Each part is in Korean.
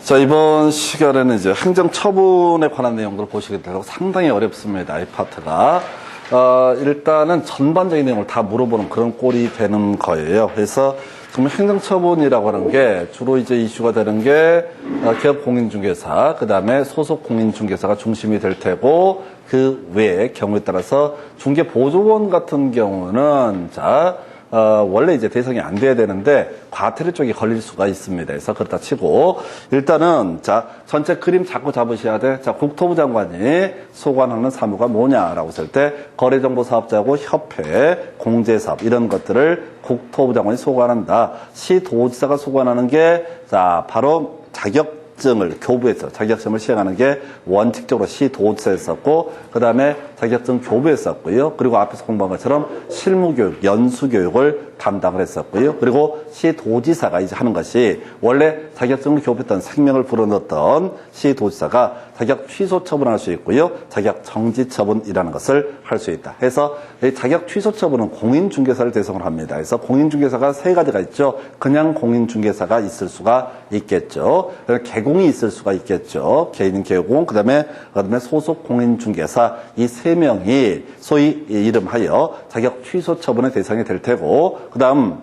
자, 이번 시간에는 이제 행정처분에 관한 내용들을 보시게 되고 상당히 어렵습니다. 이 파트가. 일단은 전반적인 내용을 다 물어보는 그런 꼴이 되는 거예요. 그래서 지금 행정처분이라고 하는 게 주로 이제 이슈가 되는 게 기업 공인중개사, 그 다음에 소속 공인중개사가 중심이 될 테고, 그 외의 경우에 따라서 중개보조원 같은 경우는 원래 이제 대상이 안 돼야 되는데 과태료 쪽이 걸릴 수가 있습니다. 그래서 그렇다 치고 일단은 전체 그림 자꾸 잡으셔야 돼. 국토부 장관이 소관하는 사무가 뭐냐라고 했을 때 거래정보사업자하고 협회, 공제사업 이런 것들을 국토부 장관이 소관한다. 시도지사가 소관하는 게 바로 자격증을 교부해서 자격증을 시행하는 게 원칙적으로 시도지사였었고, 그 다음에 자격증 교부했었고요. 그리고 앞에서 공부한 것처럼 실무교육, 연수교육을 담당을 했었고요. 그리고 시도지사가 이제 하는 것이 원래 자격증을 교부했던 생명을 불어넣었던 시도지사가 자격 취소 처분할 수 있고요. 자격 정지 처분이라는 것을 할 수 있다. 해서 이 자격 취소 처분은 공인중개사를 대상으로 합니다. 그래서 공인중개사가 세 가지가 있죠. 그냥 공인중개사가 있을 수가 있겠죠. 개공이 있을 수가 있겠죠. 개인 개공, 그다음에 소속 공인중개사 이 세 명이 소위 이름하여 자격 취소 처분의 대상이 될 테고, 그다음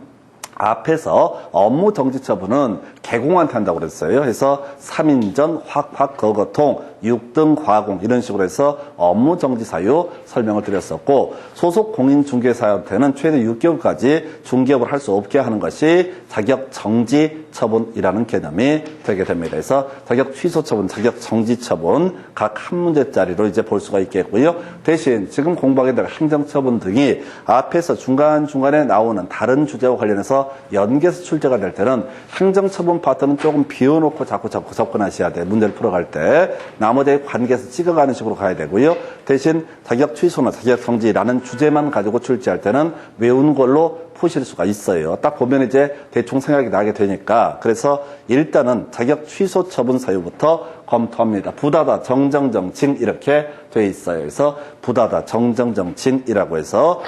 앞에서 업무 정지 처분은 개공한테 한다고 그랬어요. 그래서 3인전, 확, 거거통, 6등 과공 이런 식으로 해서 업무 정지 사유 설명을 드렸었고, 소속 공인중개사한테는 최대 6개월까지 중개업을 할 수 없게 하는 것이 자격 정지 처분이라는 개념이 되게 됩니다. 그래서 자격 취소 처분, 자격 정지 처분 각 한 문제짜리로 이제 볼 수가 있겠고요. 대신 지금 공부하게 될 행정처분 등이 앞에서 중간중간에 나오는 다른 주제와 관련해서 연계해서 출제가 될 때는 행정처분 파트는 조금 비워놓고 자꾸 접근하셔야 돼요. 문제를 풀어갈 때. 나머지 관계에서 찍어가는 식으로 가야 되고요. 대신 자격 취소나 자격 정지라는 주제만 가지고 출제할 때는 외운 걸로 푸실 수가 있어요. 딱 보면 이제 대충 생각이 나게 되니까. 그래서 일단은 자격 취소 처분 사유부터 검토합니다. 부다다, 정정정칭 이렇게 돼 있어요. 그래서 부다다, 정정정칭이라고 해서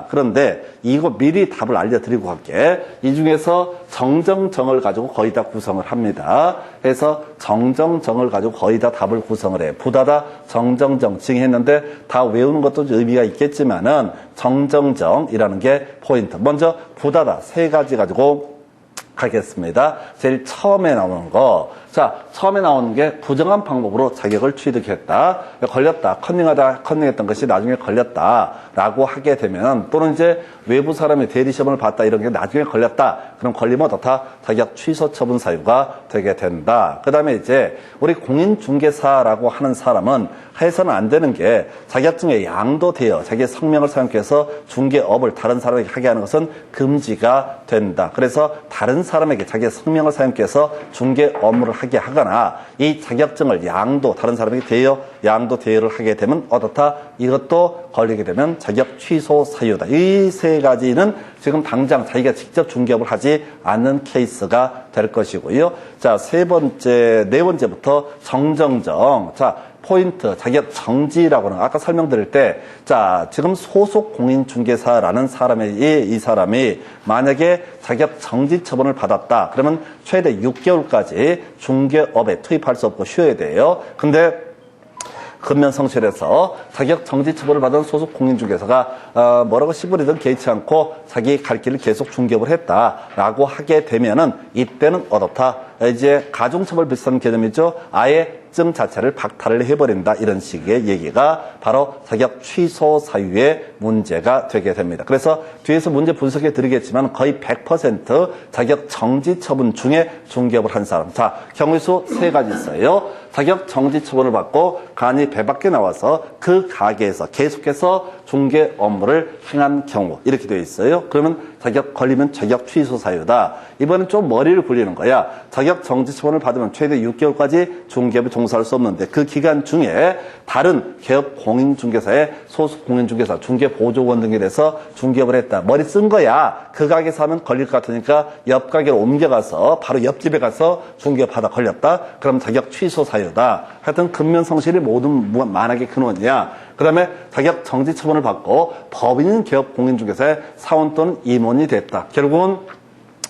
그런데 이거 미리 답을 알려드리고 갈게. 이 중에서 정정정을 가지고 거의 다 구성을 합니다. 그래서 정정정을 가지고 거의 다 답을 구성을 해요. 부다다, 정정정칭 했는데 다 외우는 것도 의미가 있겠지만은 정정정이라는 게 포인트. 먼저 부다다 세 가지 가지고 가겠습니다. 제일 처음에 나오는 거. 처음에 나오는 게 부정한 방법으로 자격을 취득했다. 걸렸다. 컨닝했던 것이 나중에 걸렸다라고 하게 되면, 또는 이제 외부 사람이 대리시험을 봤다 이런 게 나중에 걸렸다. 그럼 걸리면 어떻다? 자격 취소 처분 사유가 되게 된다. 그 다음에 이제 우리 공인중개사라고 하는 사람은 해서는 안 되는 게 자격증에 양도되어 자기의 성명을 사용해서 중개업을 다른 사람에게 하게 하는 것은 금지가 된다. 그래서 다른 사람에게 자기의 성명을 사용해서 중개 업무를 하게 하거나 이 자격증을 다른 사람에게 양도 대여를 하게 되면 어떻다? 이것도 걸리게 되면 자격 취소 사유다. 이 세 가지는 지금 당장 자기가 직접 중개업을 하지 않는 케이스가 될 것이고요. 네 번째부터 정정정. 포인트, 자격 정지라고는 아까 설명드릴 때, 지금 소속 공인중개사라는 이 사람이 만약에 자격 정지 처분을 받았다. 그러면 최대 6개월까지 중개업에 투입할 수 없고 쉬어야 돼요. 근데 근면성실해서 자격 정지 처분을 받은 소속 공인중개사가 뭐라고 시부리든 개의치 않고 자기 갈 길을 계속 중개업을 했다라고 하게 되면은 이때는 어떻다? 이제 가중처벌 비슷한 개념이죠. 아예 증 자체를 박탈을 해버린다. 이런 식의 얘기가 바로 자격 취소 사유의 문제가 되게 됩니다. 그래서 뒤에서 문제 분석해 드리겠지만 거의 100% 자격 정지 처분 중에 중개업을 한 사람. 경우의 수 세 가지 있어요. 자격 정지 처분을 받고 간이 배 밖에 나와서 그 가게에서 계속해서 중개 업무를 행한 경우 이렇게 되어 있어요. 그러면 걸리면 자격 취소 사유다. 이번엔 좀 머리를 굴리는 거야. 자격 정지 처분을 받으면 최대 6개월까지 중개업에 종사할 수 없는데 그 기간 중에 다른 개업 공인중개사의 소속 공인중개사, 중개보조원 등에 대해서 중개업을 했다. 머리 쓴 거야. 그 가게에서 하면 걸릴 것 같으니까 옆 가게로 옮겨가서 바로 옆집에 가서 중개업하다 걸렸다. 그럼 자격 취소 사유다. 하여튼 근면성실이 모든 만악의 근원이야. 그 다음에 자격 정지 처분을 받고 법인인 개업 공인중개사의 사원 또는 임원이 됐다. 결국은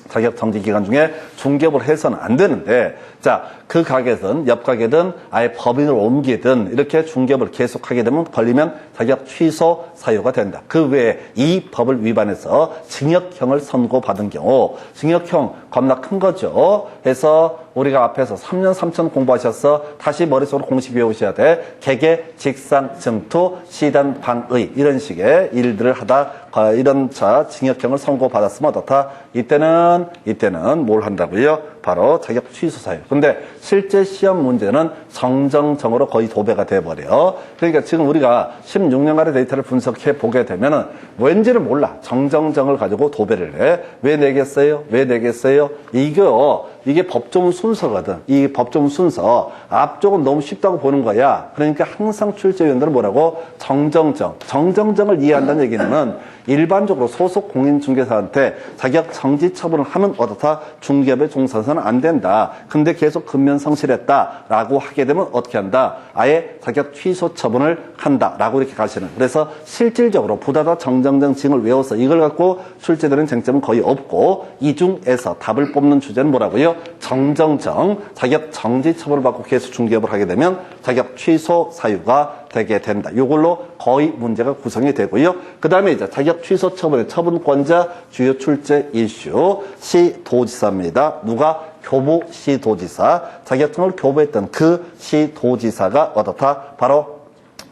자격 정지 기간 중에 중개업을 해서는 안 되는데, 자, 그 가게든 옆 가게든 아예 법인을 옮기든 이렇게 중개업을 계속하게 되면 걸리면 자격 취소 사유가 된다. 그 외에 이 법을 위반해서 징역형을 선고받은 경우, 징역형 겁나 큰 거죠. 해서 우리가 앞에서 3년 3천 공부하셔서 다시 머릿속으로 공식 외우셔야 돼. 개개, 직상, 증투, 시단, 방의 이런 식의 일들을 하다 이런 징역형을 선고받았으면 어떻다? 이때는 뭘 한다고요? 바로 자격 취소 사유. 근데 실제 시험 문제는 정정정으로 거의 도배가 돼버려. 그러니까 지금 우리가 16년간의 데이터를 분석해 보게 되면은 왠지는 몰라. 정정정을 가지고 도배를 해. 왜 내겠어요? 왜 내겠어요? 이게 법조문 순서거든. 이 법조문 순서. 앞쪽은 너무 쉽다고 보는 거야. 그러니까 항상 출제위원들은 뭐라고? 정정정. 정정정을 이해한다는 얘기는 일반적으로 소속 공인중개사한테 자격 정지 처분을 하면 어떻다? 중개업에 종사해서는 안 된다. 근데 계속 근면성실했다라고 하게 되면 어떻게 한다? 아예 자격 취소 처분을 한다라고 이렇게 가시는. 그래서 실질적으로 부다다 정정정 징을 외워서 이걸 갖고 출제되는 쟁점은 거의 없고, 이 중에서 답을 뽑는 주제는 뭐라고요? 정정정, 자격 정지 처분을 받고 계속 중개업을 하게 되면 자격 취소 사유가 되게 된다. 이걸로 거의 문제가 구성이 되고요. 그 다음에 이제 자격 취소 처분의 처분권자 주요 출제 이슈 시도지사입니다. 누가? 교부 시도지사. 자격증을 교부했던 그 시도지사가 어떻다? 바로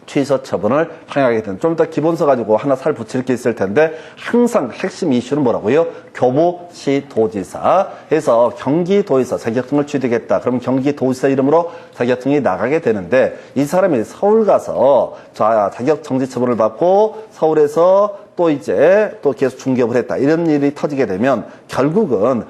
취소 처분을 행하게 된다. 좀 이따 기본서 가지고 하나 살 붙일 게 있을 텐데, 항상 핵심 이슈는 뭐라고요? 교부시도지사 해서 경기도에서 자격증을 취득했다. 그럼 경기도지사 이름으로 자격증이 나가게 되는데, 이 사람이 서울 가서 자격 정지 처분을 받고 서울에서 또 계속 중개업을 했다. 이런 일이 터지게 되면 결국은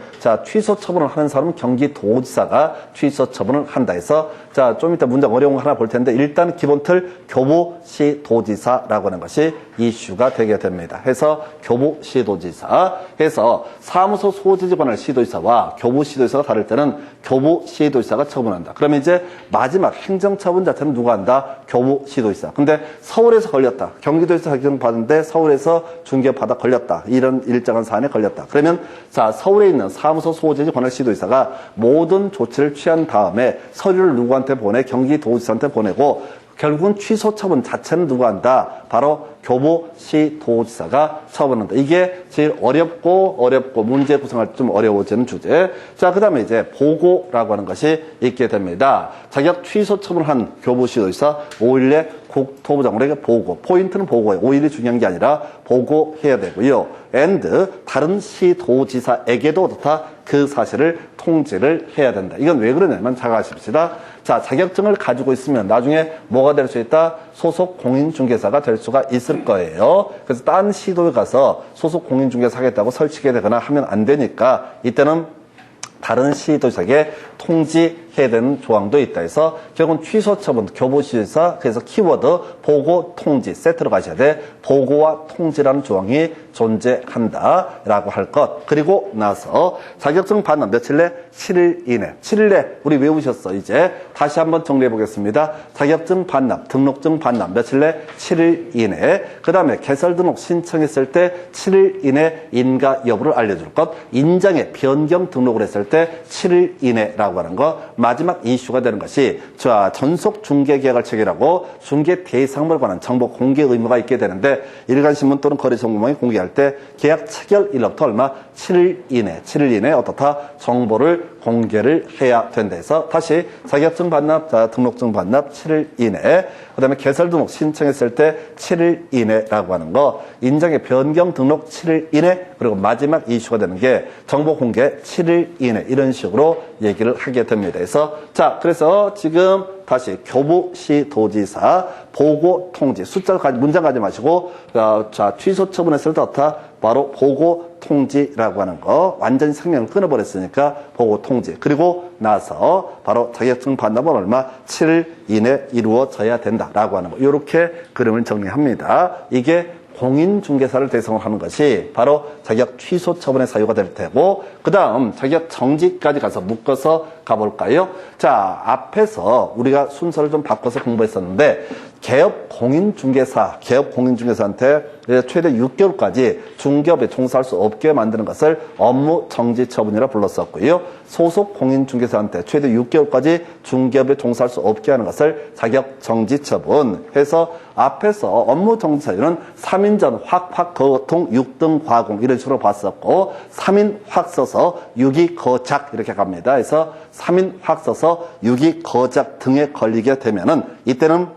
취소 처분을 하는 사람은 경기도지사가 취소 처분을 한다 해서, 좀 이따 문장 어려운 거 하나 볼 텐데, 일단 기본 틀 교부시도지사라고 하는 것이 이슈가 되게 됩니다. 해서 교부시도지사 해서 사무소 소재지 관할 시도지사와 교부시도지사가 다를 때는 교부시도지사가 처분한다. 그러면 이제 마지막 행정처분 자체는 누가 한다? 교부시도지사. 근데 서울에서 걸렸다. 경기도에서 자격증 받는데 서울에서 중개업 받아 걸렸다. 이런 일정한 사안에 걸렸다. 그러면 서울에 있는 사무소 소재지 관할 시도지사가 모든 조치를 취한 다음에 서류를 누구한테 보내? 경기도지사한테 보내고, 결국은 취소 처분 자체는 누가 한다? 바로 교부시도지사가 처분한다. 이게 제일 어렵고 문제 구성할 때 좀 어려워지는 주제. 그 다음에 이제 보고라고 하는 것이 있게 됩니다. 자격 취소 처분을 한 교부시도지사 5일 내 국토부 장관에게 보고. 포인트는 보고예요. 5일이 중요한 게 아니라 보고해야 되고요. and 다른 시도지사에게도 어떻다? 그 사실을 통지를 해야 된다. 이건 왜 그러냐면 잘 아십시다. 자격증을 가지고 있으면 나중에 뭐가 될 수 있다? 소속 공인중개사가 될 수가 있을 거예요. 그래서 딴 시도에 가서 소속 공인중개사 하겠다고 설치게 되거나 하면 안 되니까 이때는 다른 시도지사에게 통지해야 되는 조항도 있다 해서, 결국은 취소 처분, 교부시도지사, 그래서 키워드 보고, 통지 세트로 가셔야 돼. 보고와 통지라는 조항이 존재한다라고 할 것. 그리고 나서 자격증 반납 며칠 내? 7일 이내. 7일 내 우리 외우셨어. 이제 다시 한번 정리해 보겠습니다. 자격증 반납, 등록증 반납 며칠 내? 7일 이내. 그 다음에 개설 등록 신청했을 때 7일 이내 인가 여부를 알려줄 것. 인장에 변경 등록을 했을 때 7일 이내라고 하는 거. 마지막 이슈가 되는 것이 전속 중개계약을 체결하고 중개 대상물에 관한 정보 공개 의무가 있게 되는데, 일간신문 또는 거래정보망이 공개할 때 계약 체결일로부터 얼마? 7일 이내 어떻다? 정보를 공개를 해야 된다 해서, 다시 자격증 반납, 등록증 반납 7일 이내, 그 다음에 개설 등록 신청했을 때 7일 이내라고 하는 거, 인장의 변경 등록 7일 이내, 그리고 마지막 이슈가 되는 게 정보 공개 7일 이내, 이런 식으로 얘기를 하게 됩니다. 그래서 그래서 지금 다시 교부시도지사 보고 통지 숫자 문장 가지 마시고, 취소 처분했을 때 어떻다? 바로 보고 통지라고 하는 거. 완전히 생명을 끊어버렸으니까 보고 통지. 그리고 나서 바로 자격증 반납은 얼마? 7일 이내 이루어져야 된다라고 하는 거. 이렇게 그림을 정리합니다. 이게 공인중개사를 대상으로 하는 것이 바로 자격 취소 처분의 사유가 될 테고, 그 다음 자격 정지까지 가서 묶어서 가볼까요? 앞에서 우리가 순서를 좀 바꿔서 공부했었는데, 개업 공인중개사한테 최대 6개월까지 중개업에 종사할 수 없게 만드는 것을 업무 정지 처분이라 불렀었고요. 소속 공인중개사한테 최대 6개월까지 중개업에 종사할 수 없게 하는 것을 자격 정지 처분 해서 앞에서 업무 정지 사유는 3인 전 확 거통 6등 과공 이런 식으로 봤었고 3인 확 써서 6이 거작 이렇게 갑니다. 그래서 3인 확 써서 6이 거작 등에 걸리게 되면은 이때는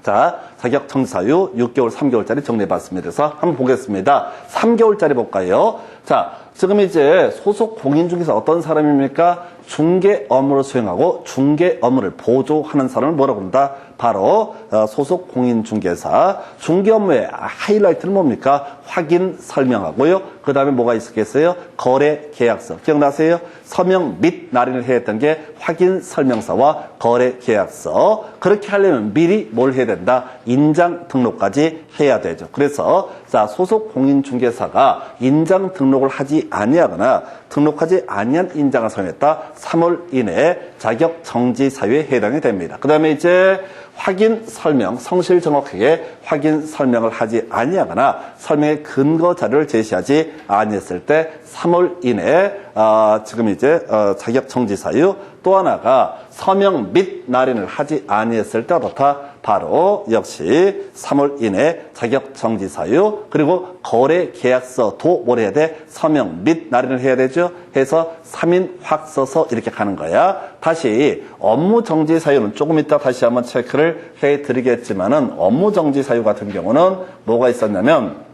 자, 자격 정지 사유 6개월, 3개월짜리 정리해봤습니다. 그래서 한번 보겠습니다. 3개월짜리 볼까요? 자, 지금 이제 소속 공인중개사 어떤 사람입니까? 중개 업무를 수행하고 중개 업무를 보조하는 사람을 뭐라고 한다? 바로 소속 공인중개사. 중개 업무의 하이라이트는 뭡니까? 확인 설명하고요. 그 다음에 뭐가 있었겠어요? 거래 계약서. 기억나세요? 서명 및 날인을 해야 했던 게 확인 설명서와 거래 계약서. 그렇게 하려면 미리 뭘 해야 된다? 인장 등록까지 해야 되죠. 그래서 자, 소속 공인중개사가 인장 등록을 하지 아니하거나 등록하지 아니한 인장을 사용했다. 3월 이내에 자격 정지 사유에 해당이 됩니다. 그 다음에 이제 확인 설명, 성실 정확하게 확인 설명을 하지 아니하거나 설명의 근거 자료를 제시하지 아니했을 때 3월 이내에 지금 이제 자격 정지 사유. 또 하나가 서명 및 날인을 하지 아니했을 때 어떻다? 바로 역시 3월 이내 자격 정지 사유. 그리고 거래 계약서도 뭘 해야 돼? 서명 및 날인을 해야 되죠. 해서 3인 확 써서 이렇게 가는 거야. 다시 업무 정지 사유는 조금 이따 다시 한번 체크를 해드리겠지만은 업무 정지 사유 같은 경우는 뭐가 있었냐면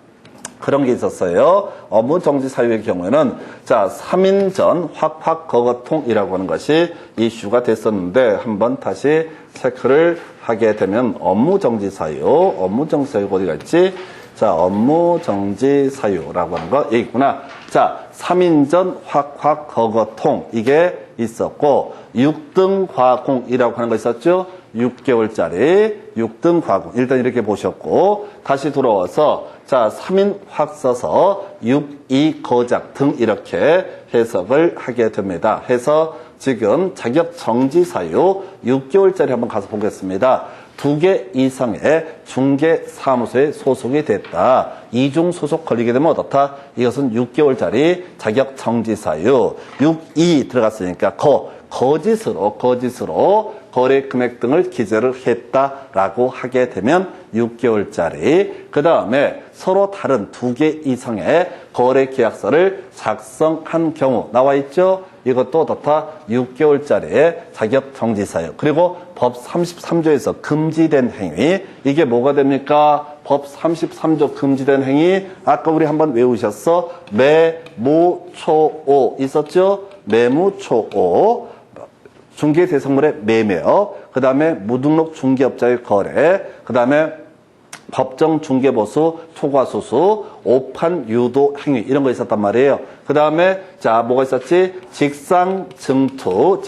그런 게 있었어요. 업무 정지 사유의 경우에는 자, 3인 전 확 거거통이라고 하는 것이 이슈가 됐었는데 한번 다시 체크를 하게 되면 업무 정지 사유가 어디가 있지? 자, 업무 정지 사유라고 하는 거 여기 있구나. 자, 3인 전 확 거거통 이게 있었고 6등 과공이라고 하는 거 있었죠? 6개월짜리 6등 과공. 일단 이렇게 보셨고 다시 돌아와서 자, 3인 확 써서 6, 2 거작 등 이렇게 해석을 하게 됩니다. 해서 지금 자격 정지 사유 6개월짜리 한번 가서 보겠습니다. 2개 이상의 중개사무소에 소속이 됐다. 이중 소속 걸리게 되면 어떻다? 이것은 6개월짜리 자격 정지 사유. 6, 2 들어갔으니까 거짓으로 거래 금액 등을 기재를 했다라고 하게 되면 6개월짜리. 그 다음에 서로 다른 2개 이상의 거래 계약서를 작성한 경우 나와 있죠? 이것도 어떻다? 6개월짜리의 자격 정지 사유. 그리고 법 33조에서 금지된 행위. 이게 뭐가 됩니까? 법 33조 금지된 행위. 아까 우리 한번 외우셨어? 매무초오 있었죠? 매무초오. 중개 대상물의 매매업, 그 다음에 무등록 중개업자의 거래, 그 다음에 법정 중개보수, 초과수수, 오판 유도 행위 이런 거 있었단 말이에요. 그 다음에 자 뭐가 있었지? 직상 증투,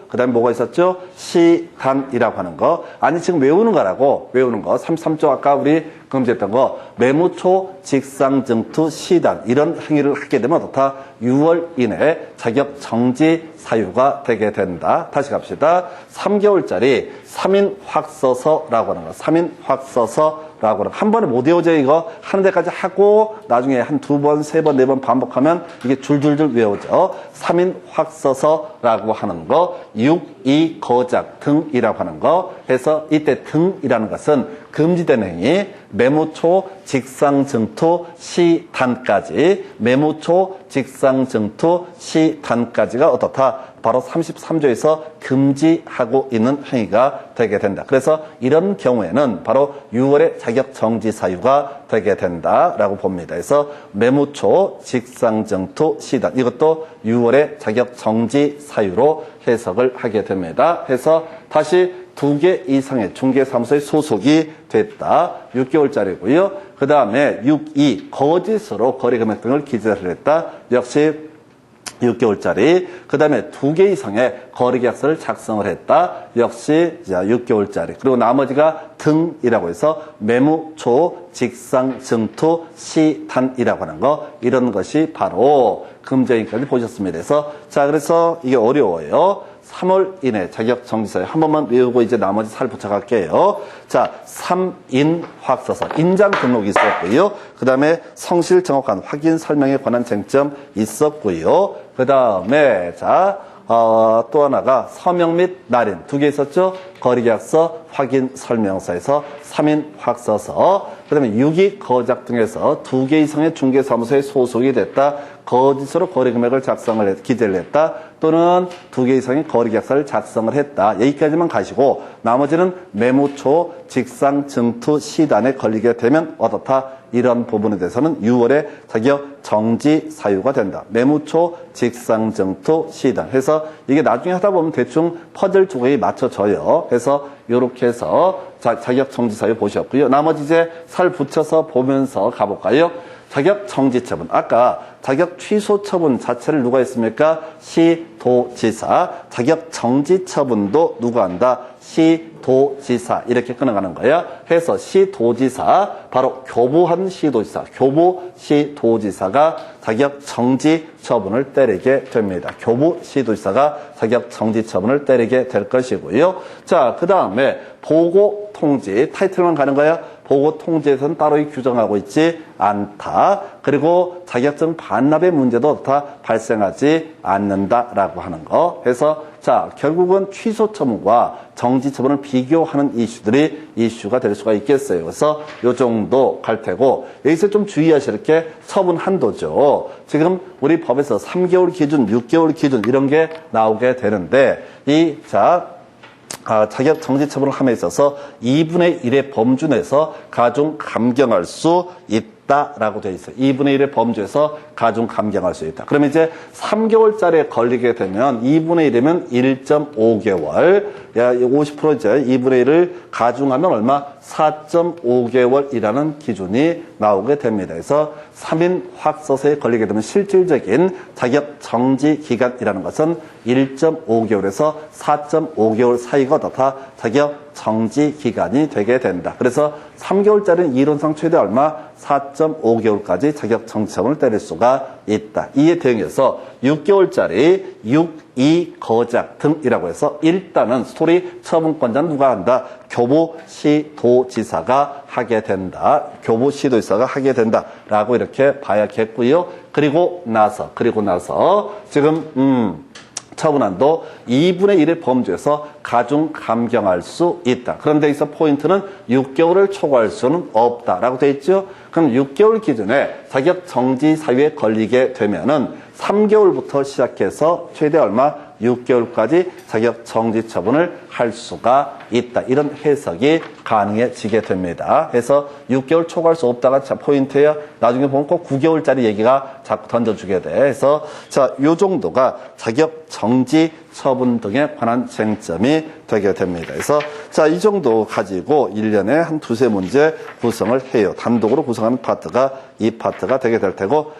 그 다음에 뭐가 있었죠? 시간이라고 하는 거. 아니 지금 외우는 거 33조 아까 우리 금지했던 거 매무초, 직상 증투, 시단 이런 행위를 하게 되면 어떻다? 6월 이내에 자격 정지 사유가 되게 된다. 다시 갑시다. 3개월짜리 3인 확 써서라고 하는 거. 3인 확 써서라고 하는 거. 한 번에 못 외워져 이거. 하는 데까지 하고 나중에 한 2번, 3번, 4번 반복하면 이게 줄줄줄 외워져. 3인 확 써서라고 하는 거. 6, 2 거작 등이라고 하는 거. 해서 이때 등이라는 것은 금지된 행위. 매무초, 직상증투, 시단까지. 매무초, 직상증투, 시단까지가 어떻다? 바로 33조에서 금지하고 있는 행위가 되게 된다. 그래서 이런 경우에는 바로 6월의 자격 정지 사유가 되게 된다라고 봅니다. 그래서 매무초, 직상증투, 시단 이것도 6월의 자격 정지 사유로 해석을 하게 됩니다. 해서 다시 2개 이상의 중개사무소에 소속이 됐다. 6개월짜리고요. 그 다음에 6.2 거짓으로 거래금액 등을 기재를 했다. 역시 6개월짜리. 그 다음에 2개 이상의 거래계약서를 작성을 했다. 역시 6개월짜리. 그리고 나머지가 등이라고 해서 매무초, 직상, 증투, 시단이라고 하는 거. 이런 것이 바로 금지행위까지 보셨습니다. 그래서 이게 어려워요. 3월 이내 자격 정지사유 한 번만 외우고 이제 나머지 살 붙여갈게요. 자, 3인 확서서 인장 등록이 있었고요. 그 다음에 성실 정확한 확인 설명에 관한 쟁점 있었고요. 그 다음에 자, 또 하나가 서명 및 날인 두 개 있었죠. 거리계약서, 확인 설명서에서 3인 확서서, 그 다음에 유기 거작 등에서 2개 이상의 중개사무소에 소속이 됐다. 거짓으로 거래금액을 기재를 했다. 또는 2개 이상의 거래계약서를 작성을 했다. 여기까지만 가시고 나머지는 매무초, 직상, 증투, 시단에 걸리게 되면 어떻다. 이런 부분에 대해서는 6월에 자격 정지 사유가 된다. 매무초, 직상, 증투, 시단 해서 이게 나중에 하다 보면 대충 퍼즐 조각이 맞춰져요. 그래서 이렇게 해서 자격 정지 사유 보셨고요. 나머지 이제 살 붙여서 보면서 가볼까요? 자격 정지 처분. 아까 자격 취소 처분 자체를 누가 했습니까? 시도지사. 자격 정지 처분도 누가 한다? 시도지사. 이렇게 끊어가는 거야. 해서 시도지사, 바로 교부한 시도지사, 교부시도지사가 자격 정지 처분을 때리게 됩니다. 교부시도지사가 자격 정지 처분을 때리게 될 것이고요. 자, 그 다음에 보고 통지. 타이틀만 가는 거야. 보고 통지에서는 따로 규정하고 있지 않다. 그리고 자격증 반납의 문제도 다 발생하지 않는다라고 하는 거. 해서 자, 결국은 취소 처분과 정지 처분을 비교하는 이슈가 될 수가 있겠어요. 그래서 요 정도 갈 테고, 여기서 좀 주의하실 게 처분 한도죠. 지금 우리 법에서 3개월 기준, 6개월 기준 이런 게 나오게 되는데, 자격 정지 처분을 함에 있어서 2분의 1의 범주 내에서 가중 감경할 수 있다라고 되어 있어요. 2분의 1의 범주에서 가중 감경할 수 있다. 그러면 이제 3개월짜리에 걸리게 되면 2분의 1이면 1.5개월, 50% 이제 2분의 1을 가중하면 얼마? 4.5개월이라는 기준이 나오게 됩니다. 그래서 3인 확서서에 걸리게 되면 실질적인 자격 정지 기간이라는 것은 1.5개월에서 4.5개월 사이가 어떻다? 자격 정지 기간이 되게 된다. 그래서 3개월짜리는 이론상 최대 얼마? 4.5개월까지 자격 정지 처분을 때릴 수가 있다. 이에 대응해서 6개월짜리 6.2 거작 등이라고 해서 일단은 스토리 처분권자는 누가 한다? 교부시도지사가 하게 된다. 교부시도지사가 하게 된다라고 이렇게 봐야겠고요. 그리고 나서 지금 처분한도 2분의 1의 범주에서 가중 감경할 수 있다. 그런데 여기서 포인트는 6개월을 초과할 수는 없다라고 되어 있죠. 그럼 6개월 기준에 자격 정지 사유에 걸리게 되면은 3개월부터 시작해서 최대 얼마? 6개월까지 자격 정지 처분을 할 수가 있다. 이런 해석이 가능해지게 됩니다. 그래서 6개월 초과할 수 없다가 포인트예요. 나중에 보면 꼭 9개월짜리 얘기가 자꾸 던져주게 돼. 그래서 요 정도가 자격 정지 처분 등에 관한 쟁점이 되게 됩니다. 그래서 이 정도 가지고 1년에 한 2-3문제 구성을 해요. 단독으로 구성하는 파트가 이 파트가 되게 될 테고,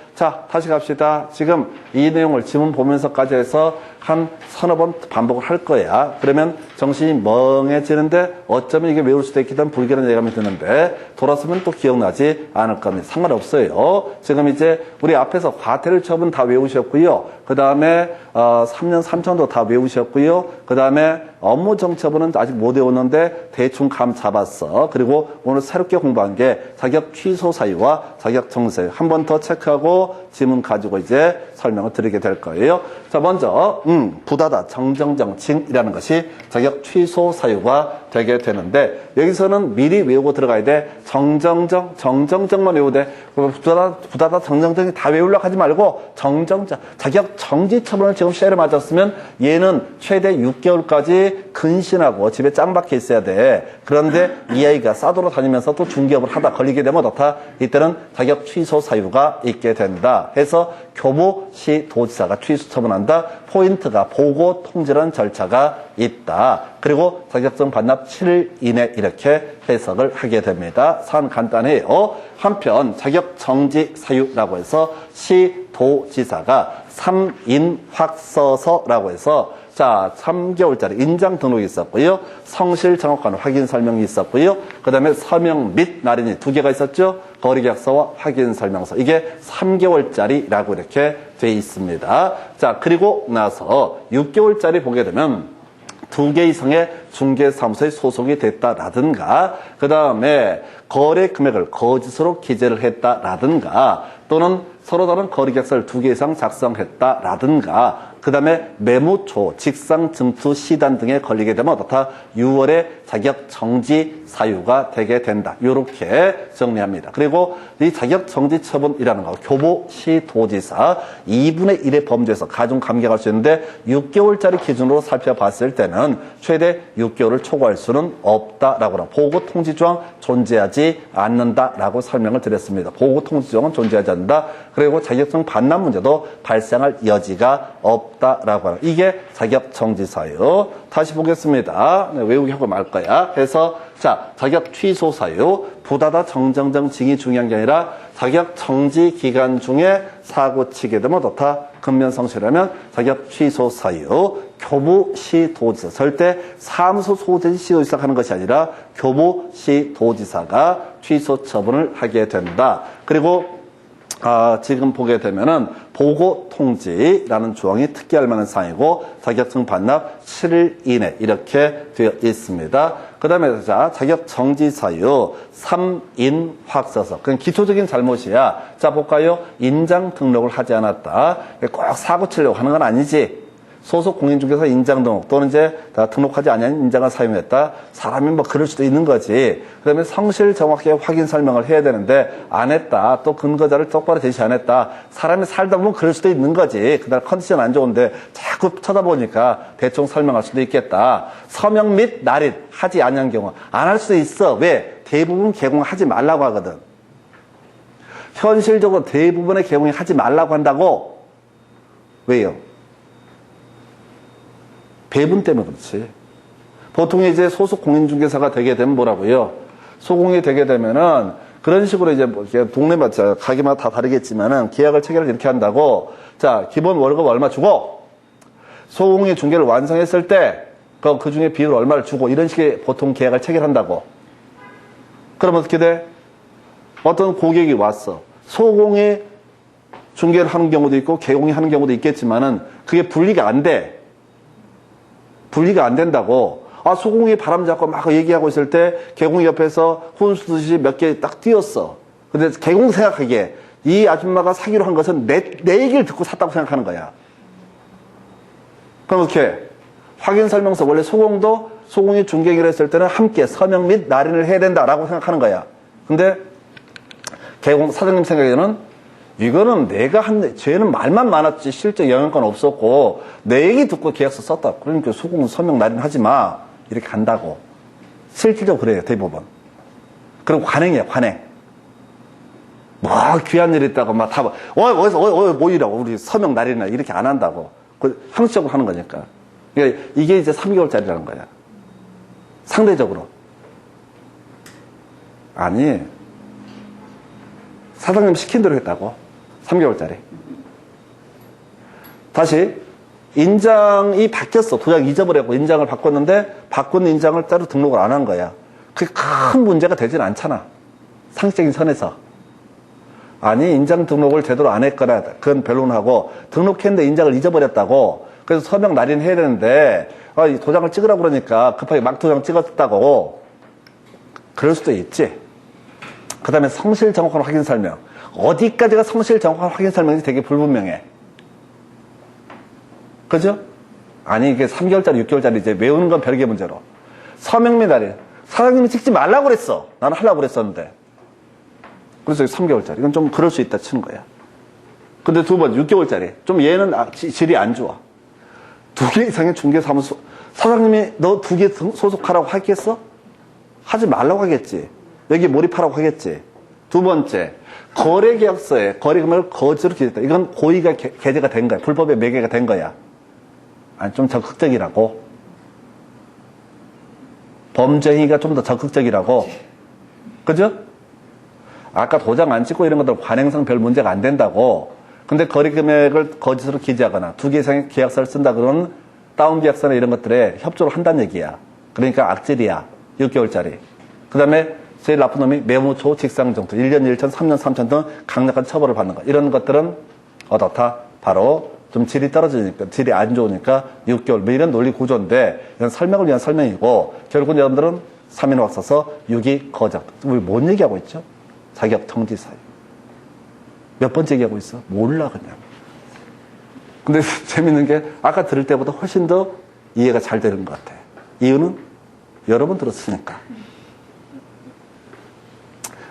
다시 갑시다. 지금 이 내용을 지문 보면서까지 해서 한 3-4번 반복을 할 거야. 그러면 정신이 멍해지는데 어쩌면 이게 외울 수도 있겠다는 불길한 예감이 드는데 돌아서면 또 기억나지 않을 겁니다. 상관없어요. 지금 이제 우리 앞에서 과태료 처분 다 외우셨고요. 그 다음에 3년 3천도 다 외우셨고요. 그 다음에 업무 정처분은 아직 못 외웠는데 대충 감 잡았어. 그리고 오늘 새롭게 공부한 게 자격 취소 사유와 자격 정지 사유 한 번 더 체크하고 지문 가지고 이제 설명을 드리게 될 거예요. 자, 먼저 부다다 정정정칭이라는 것이 자격 취소 사유가 되게 되는데, 여기서는 미리 외우고 들어가야 돼. 정정정만 외우고 돼. 부다다 정정정이 다 외우려고 하지 말고 정정정, 자격 정지 처분을 지금 쉐를 맞았으면 얘는 최대 6개월까지 근신하고 집에 짱 박혀 있어야 돼. 그런데 이 아이가 싸돌아 다니면서 또 중개업을 하다 걸리게 되면 어떻다? 이때는 자격 취소 사유가 있게 된다. 해서 교부시도지사가 취소 처분한다. 포인트가 보고 통지라는 절차가 있다. 그리고 자격증 반납 7일 이내 이렇게 해석을 하게 됩니다. 사안 간단해요. 한편 자격 정지 사유라고 해서 시도지사가 3인 확서서라고 해서 자, 3개월짜리 인장 등록이 있었고요. 성실 정확한 확인 설명이 있었고요. 그 다음에 서명 및 날인이 2개가 있었죠. 거래계약서와 확인 설명서. 이게 3개월짜리라고 이렇게 돼 있습니다. 자, 그리고 나서 6개월짜리 보게 되면 2개 이상의 중개사무소에 소속이 됐다라든가, 그 다음에 거래 금액을 거짓으로 기재를 했다라든가, 또는 서로 다른 거래계약서를 2개 이상 작성했다라든가, 그 다음에 매무초, 직상, 증투, 시단 등에 걸리게 되면 어떻다? 6월에 자격 정지 사유가 되게 된다. 이렇게 정리합니다. 그리고 이 자격 정지 처분이라는 거, 교보시 도지사 2분의 1의 범죄에서 가중 감경할 수 있는데 6개월짜리 기준으로 살펴봤을 때는 최대 6개월을 초과할 수는 없다라고 보고 통지 조항 존재하지 않는다라고 설명을 드렸습니다. 보고 통지 조항은 존재하지 않는다. 그리고 자격증 반납 문제도 발생할 여지가 없다라고 하는, 이게 자격 정지 사유. 다시 보겠습니다. 네, 외우기 하고 말 거야. 그래서 자, 자격 취소 사유, 부다다 정정정 징이 중요한 게 아니라 자격 정지 기간 중에 사고 치게 되면 어떻다? 근면성실하면 자격 취소 사유, 교부시 도지사, 절대 사무소 소재지 시도지사가 하는 것이 아니라 교부시 도지사가 취소 처분을 하게 된다. 그리고 지금 보게 되면은 보고 통지라는 조항이 특기할 만한 사항이고 자격증 반납 7일 이내 이렇게 되어 있습니다. 그 다음에 자, 자격 정지 사유 3인 확서서. 그건 기초적인 잘못이야. 자, 볼까요? 인장 등록을 하지 않았다. 꼭 사고 치려고 하는 건 아니지. 소속 공인중개사 인장 등록 또는 이제 다 등록하지 않은 인장을 사용했다. 사람이 뭐 그럴 수도 있는 거지. 그다음에 성실 정확하게 확인 설명을 해야 되는데 안 했다. 또 근거자를 똑바로 제시 안 했다. 사람이 살다 보면 그럴 수도 있는 거지. 그날 컨디션 안 좋은데 자꾸 쳐다보니까 대충 설명할 수도 있겠다. 서명 및 날인 하지 않은 경우 안 할 수도 있어. 왜? 대부분 개공하지 말라고 하거든. 현실적으로 대부분의 개공이 하지 말라고 한다고. 왜요? 배분 때문에 그렇지. 보통 이제 소속 공인중개사가 되게 되면 뭐라고요? 소공이 되게 되면은 그런 식으로 이제 뭐 동네마다 가게마다 다 다르겠지만은 계약을 체결을 이렇게 한다고. 자, 기본 월급 얼마 주고 소공의 중개를 완성했을 때 그 중에 비율 얼마를 주고 이런 식의 보통 계약을 체결한다고. 그럼 어떻게 돼? 어떤 고객이 왔어. 소공이 중개를 하는 경우도 있고 개공이 하는 경우도 있겠지만은 그게 분리가 안 돼. 분리가 안 된다고. 소공이 바람 잡고 막 얘기하고 있을 때 개공이 옆에서 혼수듯이 몇 개 딱 띄었어. 근데 개공 생각하기에 이 아줌마가 사기로 한 것은 내 얘기를 듣고 샀다고 생각하는 거야. 그럼 어떻게? 확인 설명서 원래 소공이 중개행위를 했을 때는 함께 서명 및 날인을 해야 된다라고 생각하는 거야. 근데 개공 사장님 생각에는 이거는 내가 쟤는 말만 많았지 실제 영향권 없었고 내 얘기 듣고 계약서 썼다. 그러니까 소공은 서명 날인 하지 마. 이렇게 간다고. 실질적으로 그래요, 대부분. 그럼 관행이에요, 관행. 뭐 귀한 일 있다고 막 다 모이라고 우리 서명 날인이나 이렇게 안 한다고. 그 형식적으로 하는 거니까. 그러니까 이게 이제 3개월짜리라는 거야. 상대적으로. 아니, 사장님 시킨 대로 했다고. 3개월짜리. 다시 인장이 바뀌었어. 도장 잊어버렸고 인장을 바꿨는데 바꾼 인장을 따로 등록을 안 한 거야. 그게 큰 문제가 되진 않잖아. 상식적인 선에서. 아니, 인장 등록을 제대로 안 했거나 그건 변론하고 등록했는데 인장을 잊어버렸다고. 그래서 서명 날인 해야 되는데 이 도장을 찍으라고 그러니까 급하게 막 도장 찍었다고. 그럴 수도 있지. 그 다음에 성실 정확한 확인 설명. 어디까지가 성실 정확한 확인 설명인지 되게 불분명해. 그죠? 아니, 이게 3개월짜리, 6개월짜리 이제 외우는 건 별개 문제로. 서명 및 날인. 사장님이 찍지 말라고 그랬어. 나는 하려고 그랬었는데. 그래서 3개월짜리. 이건 좀 그럴 수 있다 치는 거야. 근데 두 번, 6개월짜리. 좀 얘는 질이 안 좋아. 2개 이상의 중개사무소. 사장님이 너 2개 소속하라고 하겠어? 하지 말라고 하겠지. 여기 몰입하라고 하겠지. 두 번째, 거래계약서에 거래금액을 거짓으로 기재했다. 이건 고의가 게재가 된 거야. 불법의 매개가 된 거야. 아니, 좀 적극적이라고. 범죄 행위가 좀 더 적극적이라고. 그죠? 아까 도장 안 찍고 이런 것들 관행상 별 문제가 안 된다고. 근데 거래금액을 거짓으로 기재하거나 2개 이상의 계약서를 쓴다 그러면 다운 계약서나 이런 것들에 협조를 한다는 얘기야. 그러니까 악질이야. 6개월짜리. 그 다음에 제일 나쁜 놈이 매무초, 직상정토, 1년 1천, 3년 3천 등 강력한 처벌을 받는 거. 이런 것들은 어떻다? 바로 좀 질이 떨어지니까, 질이 안 좋으니까 6개월. 뭐 이런 논리 구조인데, 이건 설명을 위한 설명이고, 결국은 여러분들은 3인호학 써서 6이 거작. 우리 뭔 얘기하고 있죠? 자격 정지 사유. 몇 번째 얘기하고 있어? 몰라, 그냥. 근데 재밌는 게, 아까 들을 때보다 훨씬 더 이해가 잘 되는 것 같아. 이유는 여러 번 들었으니까.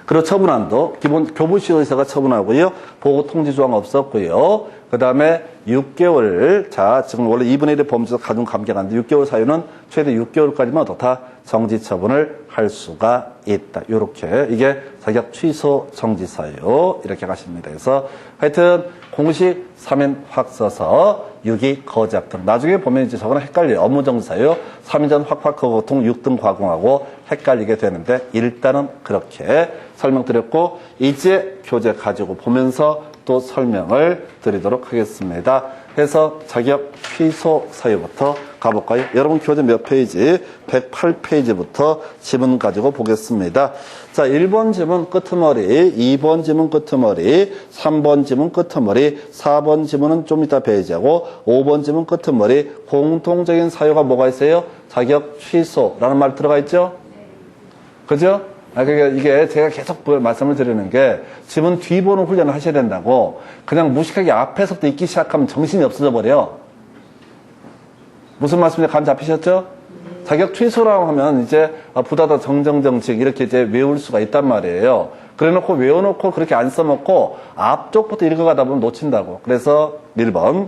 그리고 처분안도 기본 교부시의사가 처분하고요. 보고 통지 조항 없었고요. 그 다음에 6개월. 자, 지금 원래 2분의 1의 범죄에서 가중 감경하는데 6개월 사유는 최대 6개월까지만 어떻다? 정지 처분을 할 수가 있다. 요렇게. 이게 자격 취소 정지 사유. 이렇게 가십니다. 그래서 하여튼 공식 3인 확 써서 6이 거작 등. 나중에 보면 이제 저거는 헷갈려요. 업무 정지 사유. 3인 전 확확 거통 6등 과공하고 헷갈리게 되는데 일단은 그렇게 설명드렸고 이제 교재 가지고 보면서 또 설명을 드리도록 하겠습니다. 해서 자격 취소 사유부터 가볼까요? 여러분 교재 몇 페이지? 108페이지부터 지문 가지고 보겠습니다. 자, 1번 지문 끄트머리, 2번 지문 끄트머리, 3번 지문 끄트머리, 4번 지문은 좀 이따 배제하고 5번 지문 끄트머리. 공통적인 사유가 뭐가 있어요? 자격 취소라는 말 들어가 있죠? 그죠? 그러니까 이게 제가 계속 말씀을 드리는 게 지문 뒤 보는 훈련을 하셔야 된다고. 그냥 무식하게 앞에서부터 읽기 시작하면 정신이 없어져 버려. 무슨 말씀인지 감 잡히셨죠? 자격 취소라고 하면 이제 부다다 정정정칙 이렇게 이제 외울 수가 있단 말이에요. 그래놓고 외워놓고 그렇게 안 써먹고 앞쪽부터 읽어가다 보면 놓친다고. 그래서 1번.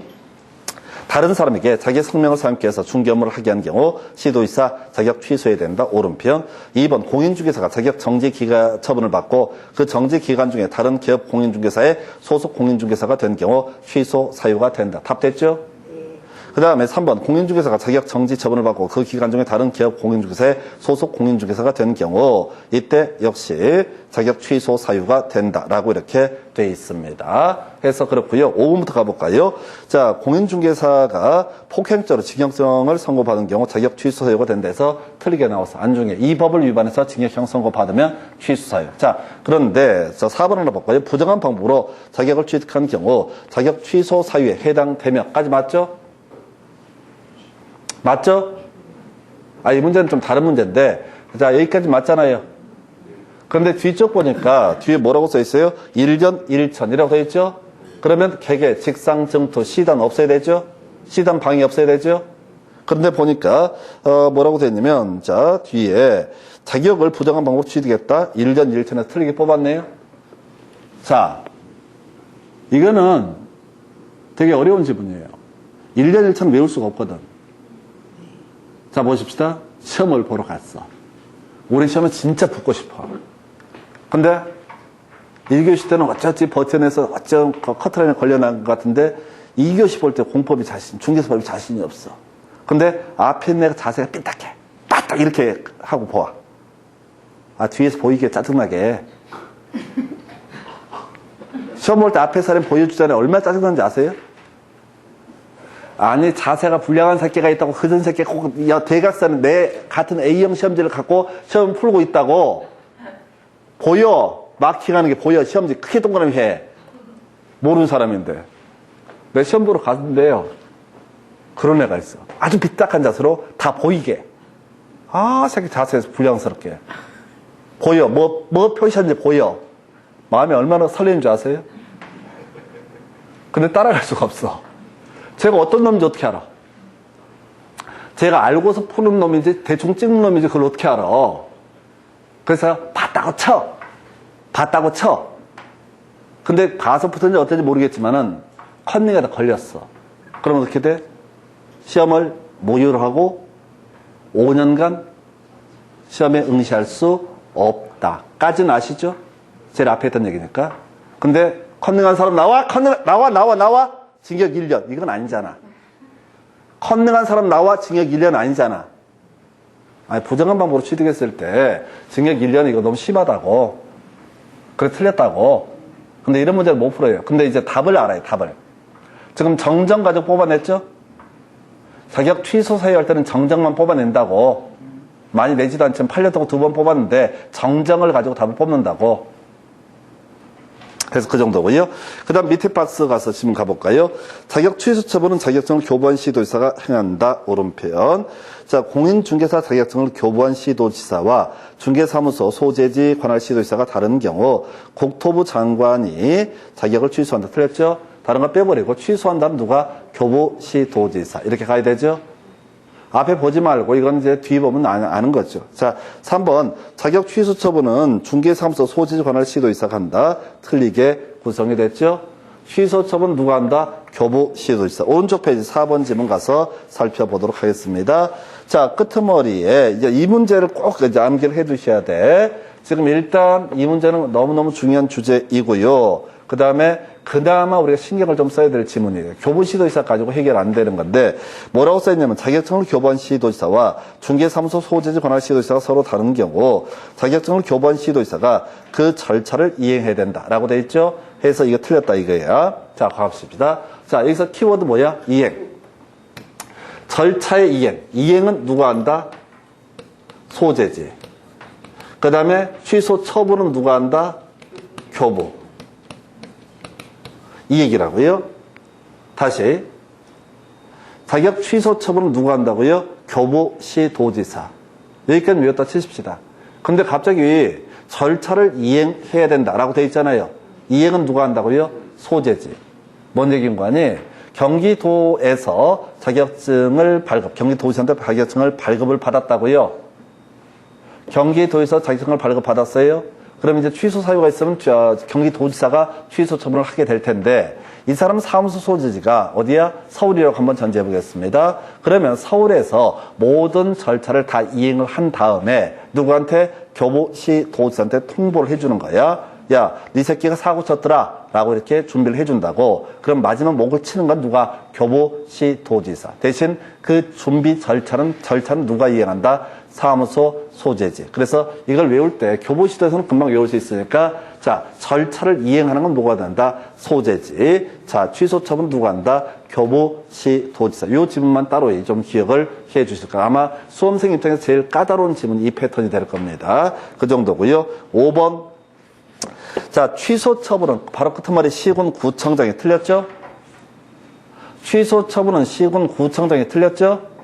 다른 사람에게 자기 성명을 사용케 해서 중개 업무를 하게 한 경우 시도의사 자격 취소해야 된다. 오른편. 2번 공인중개사가 자격 정지 기간 처분을 받고 그 정지 기간 중에 다른 기업 공인중개사의 소속 공인중개사가 된 경우 취소 사유가 된다. 답 됐죠? 그 다음에 3번 공인중개사가 자격 정지 처분을 받고 그 기간 중에 다른 기업 공인중개사의 소속 공인중개사가 된 경우 이때 역시 자격 취소 사유가 된다라고 이렇게 돼 있습니다. 해서 그렇고요. 5번부터 가볼까요? 자, 공인중개사가 폭행죄로 징역형을 선고받은 경우 자격 취소 사유가 된다 해서 틀리게 나와서 안중에 이 법을 위반해서 징역형 선고받으면 취소 사유. 자, 그런데 자 4번 하나 볼까요? 부정한 방법으로 자격을 취득한 경우 자격 취소 사유에 해당되면까지 맞죠? 맞죠? 이 문제는 좀 다른 문제인데, 자, 여기까지 맞잖아요. 그런데 뒤쪽 보니까, 뒤에 뭐라고 써 있어요? 1전 1천이라고 써 있죠? 그러면 개개, 직상, 증토, 시단 없어야 되죠? 시단 방해 없어야 되죠? 그런데 보니까, 뭐라고 써 있냐면, 자, 뒤에 자격을 부정한 방법으로 취득했다. 1전 1천에서 틀리게 뽑았네요. 자, 이거는 되게 어려운 지문이에요. 1전 1천 외울 수가 없거든. 자, 보십시다. 시험을 보러 갔어. 우리 시험은 진짜 붙고 싶어. 근데 1교시 때는 어쩌지 버텨내서 어쩜 커트라인에 걸려난 것 같은데 2교시 볼 때 공법이 중개사법이 자신이 없어. 근데 앞에 있는 애가 자세가 삐딱해. 빠딱 이렇게 하고 보아. 뒤에서 보이게 짜증나게. 시험 볼 때 앞에 사람 보여주잖아요. 얼마나 짜증나는지 아세요? 아니, 자세가 불량한 새끼가 있다고, 그전 새끼가 꼭, 대각선은 내 같은 A형 시험지를 갖고 시험 풀고 있다고. 보여. 마킹하는 게 보여. 시험지 크게 동그라미 해. 모르는 사람인데. 내 시험 보러 갔는데요. 그런 애가 있어. 아주 삐딱한 자세로 다 보이게. 새끼 자세에서 불량스럽게. 보여. 뭐 표시하는지 보여. 마음이 얼마나 설레는 줄 아세요? 근데 따라갈 수가 없어. 제가 어떤 놈인지 어떻게 알아? 제가 알고서 푸는 놈인지 대충 찍는 놈인지 그걸 어떻게 알아? 그래서 봤다고 쳐. 봤다고 쳐. 근데 봐서 붙었는지 어떤지 모르겠지만은 컨닝에다 걸렸어. 그러면 어떻게 돼? 시험을 모의로 하고 5년간 시험에 응시할 수 없다. 까지는 아시죠? 제일 앞에 있던 얘기니까. 근데 컨닝한 사람 나와? 나와? 징역 1년. 이건 아니잖아. 컨닝한 사람 나와? 징역 1년 아니잖아. 부정한 방법으로 취득했을 때 징역 1년 이거 너무 심하다고. 그래 틀렸다고. 근데 이런 문제를 못 풀어요. 근데 이제 답을 알아요. 답을. 지금 정정가족 뽑아냈죠? 자격 취소 사유할 때는 정정만 뽑아낸다고. 많이 내지도 않지만 8년 동안 2번 뽑았는데 정정을 가지고 답을 뽑는다고. 그래서 그 정도고요. 그 다음 밑에 박스 가서 지금 가볼까요? 자격 취소 처분은 자격증을 교부한 시도지사가 행한다. 오른편. 자, 공인중개사 자격증을 교부한 시도지사와 중개사무소 소재지 관할 시도지사가 다른 경우 국토부 장관이 자격을 취소한다. 틀렸죠? 다른 거 빼버리고 취소한다면 누가? 교부시도지사. 이렇게 가야 되죠? 앞에 보지 말고 이건 이제 뒤에 보면 아는 거죠. 자, 3번 자격 취소 처분은 중개사무소 소재지 관할 시도지사가 한다. 틀리게 구성이 됐죠. 취소 처분 누가 한다? 교부시도지사. 오른쪽 페이지 4번 지문 가서 살펴보도록 하겠습니다. 자, 끄트머리에 이제 이 문제를 꼭 이제 암기를 해 두셔야 돼. 지금 일단 이 문제는 너무너무 중요한 주제이고요. 그 다음에 그나마 우리가 신경을 좀 써야 될 지문이에요. 교부시도지사 가지고 해결 안 되는 건데 뭐라고 써있냐면 자격증을 교부한 시도지사와 중개사무소 소재지 관할 시도지사가 서로 다른 경우 자격증을 교부한 시도지사가 그 절차를 이행해야 된다라고 돼 있죠. 해서 이거 틀렸다 이거야. 자, 가봅시다. 자, 여기서 키워드 뭐야? 이행. 절차의 이행. 이행은 누가 한다? 소재지. 그 다음에 취소 처분은 누가 한다? 교부. 이 얘기라고요. 다시 자격 취소 처분은 누가 한다고요? 교부시도지사. 여기까지 외웠다 치십시다. 근데 갑자기 절차를 이행해야 된다라고 돼 있잖아요. 이행은 누가 한다고요? 소재지. 뭔 얘기인 거 아니? 경기도에서 자격증을 발급, 경기도지사한테 자격증을 발급을 받았다고요. 경기도에서 자격증을 발급받았어요. 그럼 이제 취소 사유가 있으면 경기도지사가 취소 처분을 하게 될 텐데 이 사람 사무소 소재지가 어디야? 서울이라고 한번 전제해 보겠습니다. 그러면 서울에서 모든 절차를 다 이행을 한 다음에 누구한테? 교부시도지사한테 통보를 해주는 거야. 야, 네 새끼가 사고 쳤더라 라고 이렇게 준비를 해준다고. 그럼 마지막 목을 치는 건 누가? 교부시도지사. 대신 그 준비 절차는 누가 이행한다? 사무소 소재지. 그래서 이걸 외울 때 교부시도에서는 금방 외울 수 있으니까 자, 절차를 이행하는 건 누가 된다? 소재지. 자, 취소 처분 누가 한다? 교부시도지사. 이 지문만 따로 좀 기억을 해 주실 거예요. 아마 수험생 입장에서 제일 까다로운 지문 이 패턴이 될 겁니다. 그 정도고요. 5번. 자, 취소 처분은 바로 끝머리 시군구청장이 틀렸죠? 취소 처분은 시군구청장이 틀렸죠?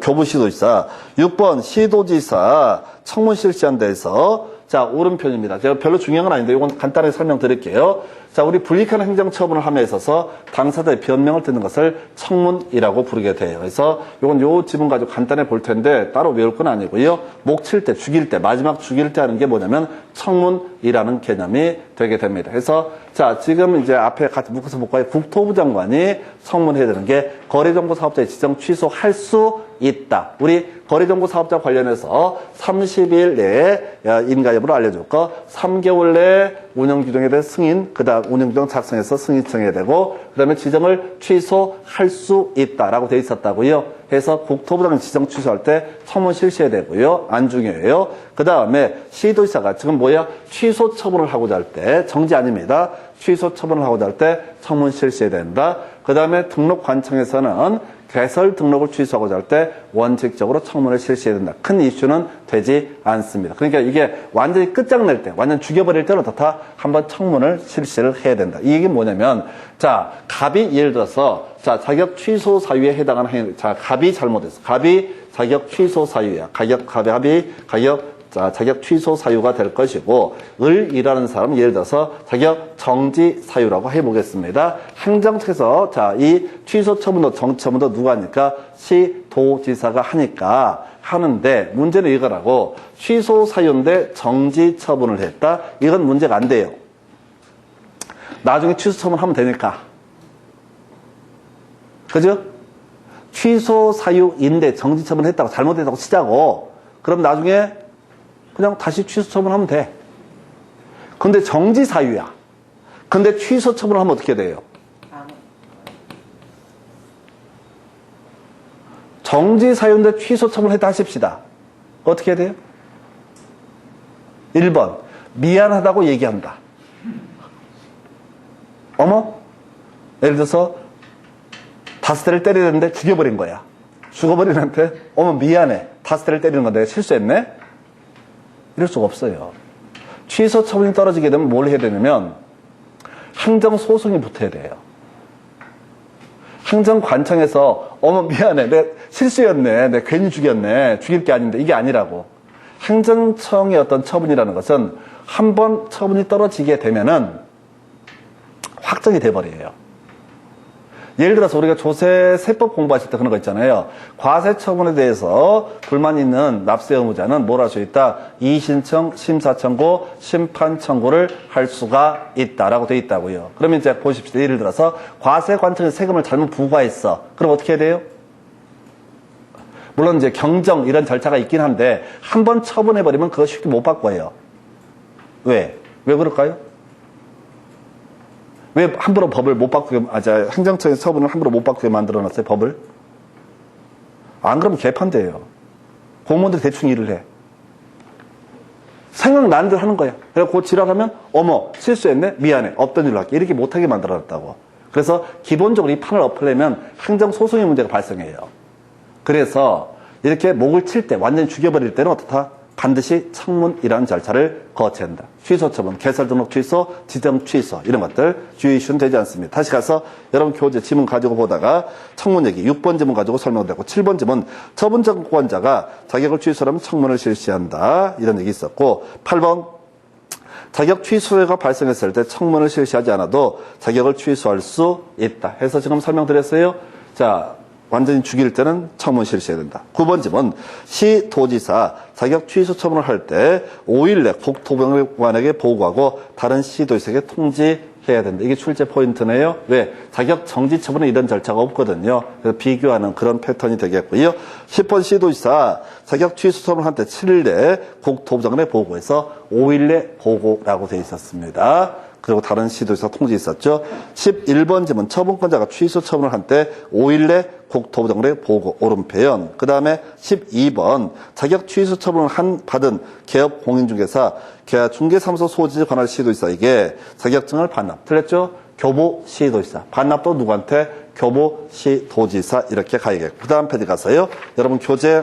교부시도지사. 6번 시도지사 청문 실시한 데에서 자, 오른편입니다. 제가 별로 중요한 건 아닌데 이건 간단하게 설명드릴게요. 자, 우리 불이익한 행정처분을 함에 있어서 당사자의 변명을 듣는 것을 청문이라고 부르게 돼요. 그래서 이건 요 지문 가지고 간단히 볼 텐데 따로 외울 건 아니고요. 목 칠 때, 죽일 때, 마지막 죽일 때 하는 게 뭐냐면 청문이라는 개념이 되게 됩니다. 그래서 자, 지금 이제 앞에 같이 묶어서 볼까요? 국토부 장관이 청문해야 되는 게 거래정보 사업자의 지정 취소할 수 있다. 우리 거래정보 사업자 관련해서 30일 내에 인가 여부를 알려줄 거, 3개월 내에 운영규정에 대해 승인, 그 다음 운영규정 작성해서 승인청해야 되고, 그 다음에 지정을 취소할 수 있다라고 돼 있었다고요. 해서 국토부장 지정 취소할 때 청문 실시해야 되고요. 안 중요해요. 그 다음에 시도지사가 지금 뭐야? 취소 처분을 하고자 할 때, 정지 아닙니다. 취소 처분을 하고자 할 때 청문 실시해야 된다. 그 다음에 등록관청에서는 개설 등록을 취소하고자 할 때 원칙적으로 청문을 실시해야 된다. 큰 이슈는 되지 않습니다. 그러니까 이게 완전히 끝장낼 때, 완전 죽여버릴 때는 어떻다? 한번 청문을 실시를 해야 된다. 이 얘기는 뭐냐면, 자, 갑이 예를 들어서, 자, 자격 취소 사유에 해당하는 자, 갑이 잘못했어. 갑이 자격 취소 사유야. 자격 취소 사유가 될 것이고, 을이라는 사람은 예를 들어서 자격 정지 사유라고 해보겠습니다. 행정처에서 자, 이 취소 처분도 정지 처분도 누가 하니까? 시도지사가 하는데 문제는 이거라고. 취소 사유인데 정지 처분을 했다? 이건 문제가 안 돼요. 나중에 취소 처분하면 되니까. 그죠? 취소 사유인데 정지 처분했다고 잘못했다고 치자고. 그럼 나중에 그냥 다시 취소 처분하면 돼. 근데 정지 사유야. 근데 취소 처분하면 어떻게 돼요? 정지 사유인데 취소 처분했다 하십시다. 어떻게 해야 돼요? 1번, 미안하다고 얘기한다. 어머? 예를 들어서 5대를 때려야 되는데 죽여버린 거야. 죽어버린 애한테 어머 미안해. 5대를 때리는 건데 실수했네? 이럴 수가 없어요. 취소 처분이 떨어지게 되면 뭘 해야 되냐면 행정소송이 붙어야 돼요. 행정관청에서 어머 미안해. 내 실수였네. 내 괜히 죽였네. 죽일 게 아닌데 이게 아니라고. 행정청의 어떤 처분이라는 것은 한 번 처분이 떨어지게 되면은 확정이 돼버려요. 예를 들어서 우리가 조세세법 공부하실 때 그런 거 있잖아요. 과세 처분에 대해서 불만 있는 납세 의무자는 뭘 할 수 있다? 이의신청, 심사청구, 심판청구를 할 수가 있다라고 돼 있다고요. 그러면 이제 보십시오. 예를 들어서 과세관청에 세금을 잘못 부과했어. 그럼 어떻게 해야 돼요? 물론 이제 경정 이런 절차가 있긴 한데 한 번 처분해버리면 그거 쉽게 못 바꿔요. 왜? 왜 그럴까요? 왜 함부로 법을 못 바꾸게, 행정처의 처분을 함부로 못 바꾸게 만들어놨어요, 법을? 안 그러면 개판돼요. 공무원들이 대충 일을 해. 생각나는 대로 하는 거야. 그래서 지랄하면, 어머, 실수했네? 미안해. 없던 일로 할게. 이렇게 못하게 만들어놨다고. 그래서 기본적으로 이 판을 엎으려면 행정소송의 문제가 발생해요. 그래서 이렇게 목을 칠 때, 완전히 죽여버릴 때는 어떻다? 반드시 청문이라는 절차를 거쳐야 한다. 취소 처분, 개설 등록 취소, 지정 취소 이런 것들 주의 이슈는 되지 않습니다. 다시 가서 여러분 교재 지문 가지고 보다가 청문 얘기 6번 지문 가지고 설명되고 7번 지문 처분 정권자가 자격을 취소하면 청문을 실시한다. 이런 얘기 있었고 8번 자격 취소가 발생했을 때 청문을 실시하지 않아도 자격을 취소할 수 있다. 해서 지금 설명드렸어요. 자, 완전히 죽일 때는 청문 실시해야 된다. 9번 지문 시도지사 자격 취소 처분을 할 때 5일 내 국토부관에게 보고하고 다른 시도지사에게 통지해야 된다. 이게 출제 포인트네요. 왜? 자격 정지 처분에 이런 절차가 없거든요. 그래서 비교하는 그런 패턴이 되겠고요. 10번 시도지사 자격 취소 처분을 할 때 7일 내 국토부장관에 보고해서 5일 내 보고라고 되어 있었습니다. 그리고 다른 시도에서 통지 있었죠. 11번 지문 처분권자가 취소 처분을 한 때 5일 내 국토부장관에 보고 오른편연. 그 다음에 12번 자격 취소 처분을 받은 개업 공인중개사 중개사무소 소지에 관할 시도지사에게 자격증을 반납. 틀렸죠? 교부시도지사. 반납도 누구한테? 교부시도지사 이렇게 가야겠고. 그 다음 페이지 가서요. 여러분 교재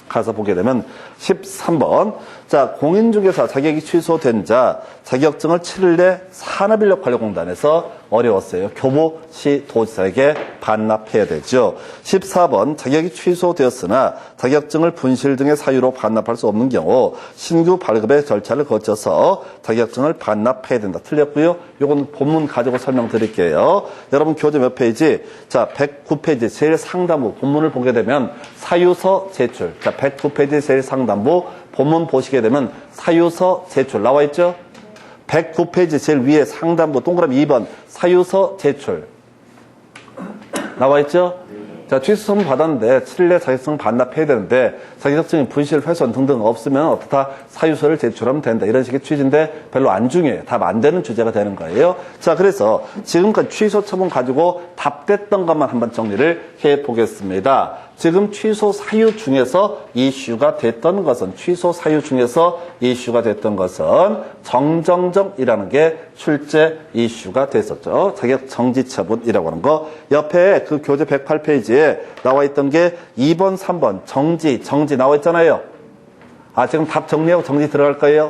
가서 보게 되면 13번 자 공인중개사 자격이 취소된 자 자격증을 7일 내 산업인력관리공단에서 어려웠어요. 교부시도지사에게 반납해야 되죠. 14번 자격이 취소되었으나 자격증을 분실 등의 사유로 반납할 수 없는 경우 신규 발급의 절차를 거쳐서 자격증을 반납해야 된다. 틀렸고요. 이건 본문 가지고 설명드릴게요. 여러분 교재 몇 페이지? 자 109페이지 제일 상단부 본문을 보게 되면 사유서 제출. 자 109페이지 제일 상단부 본문 보시게 되면 사유서 제출 나와 있죠? 109페이지 제일 위에 상단부 동그라미 2번 사유서 제출 나와 있죠? 자, 취소 처분 받았는데 7일 내 자격증 반납해야 되는데 자격증이 분실, 훼손 등등 없으면 어떻다 사유서를 제출하면 된다. 이런 식의 취지인데 별로 안 중요해요. 답 안 되는 주제가 되는 거예요. 자, 그래서 지금까지 취소 처분 가지고 답됐던 것만 한번 정리를 해보겠습니다. 지금 취소 사유 중에서 이슈가 됐던 것은 정정정이라는 게 출제 이슈가 됐었죠. 자격 정지 처분이라고 하는 거. 옆에 그 교재 108페이지에 나와 있던 게 2번, 3번 정지 나와 있잖아요. 아, 지금 답 정리하고 정지 들어갈 거예요?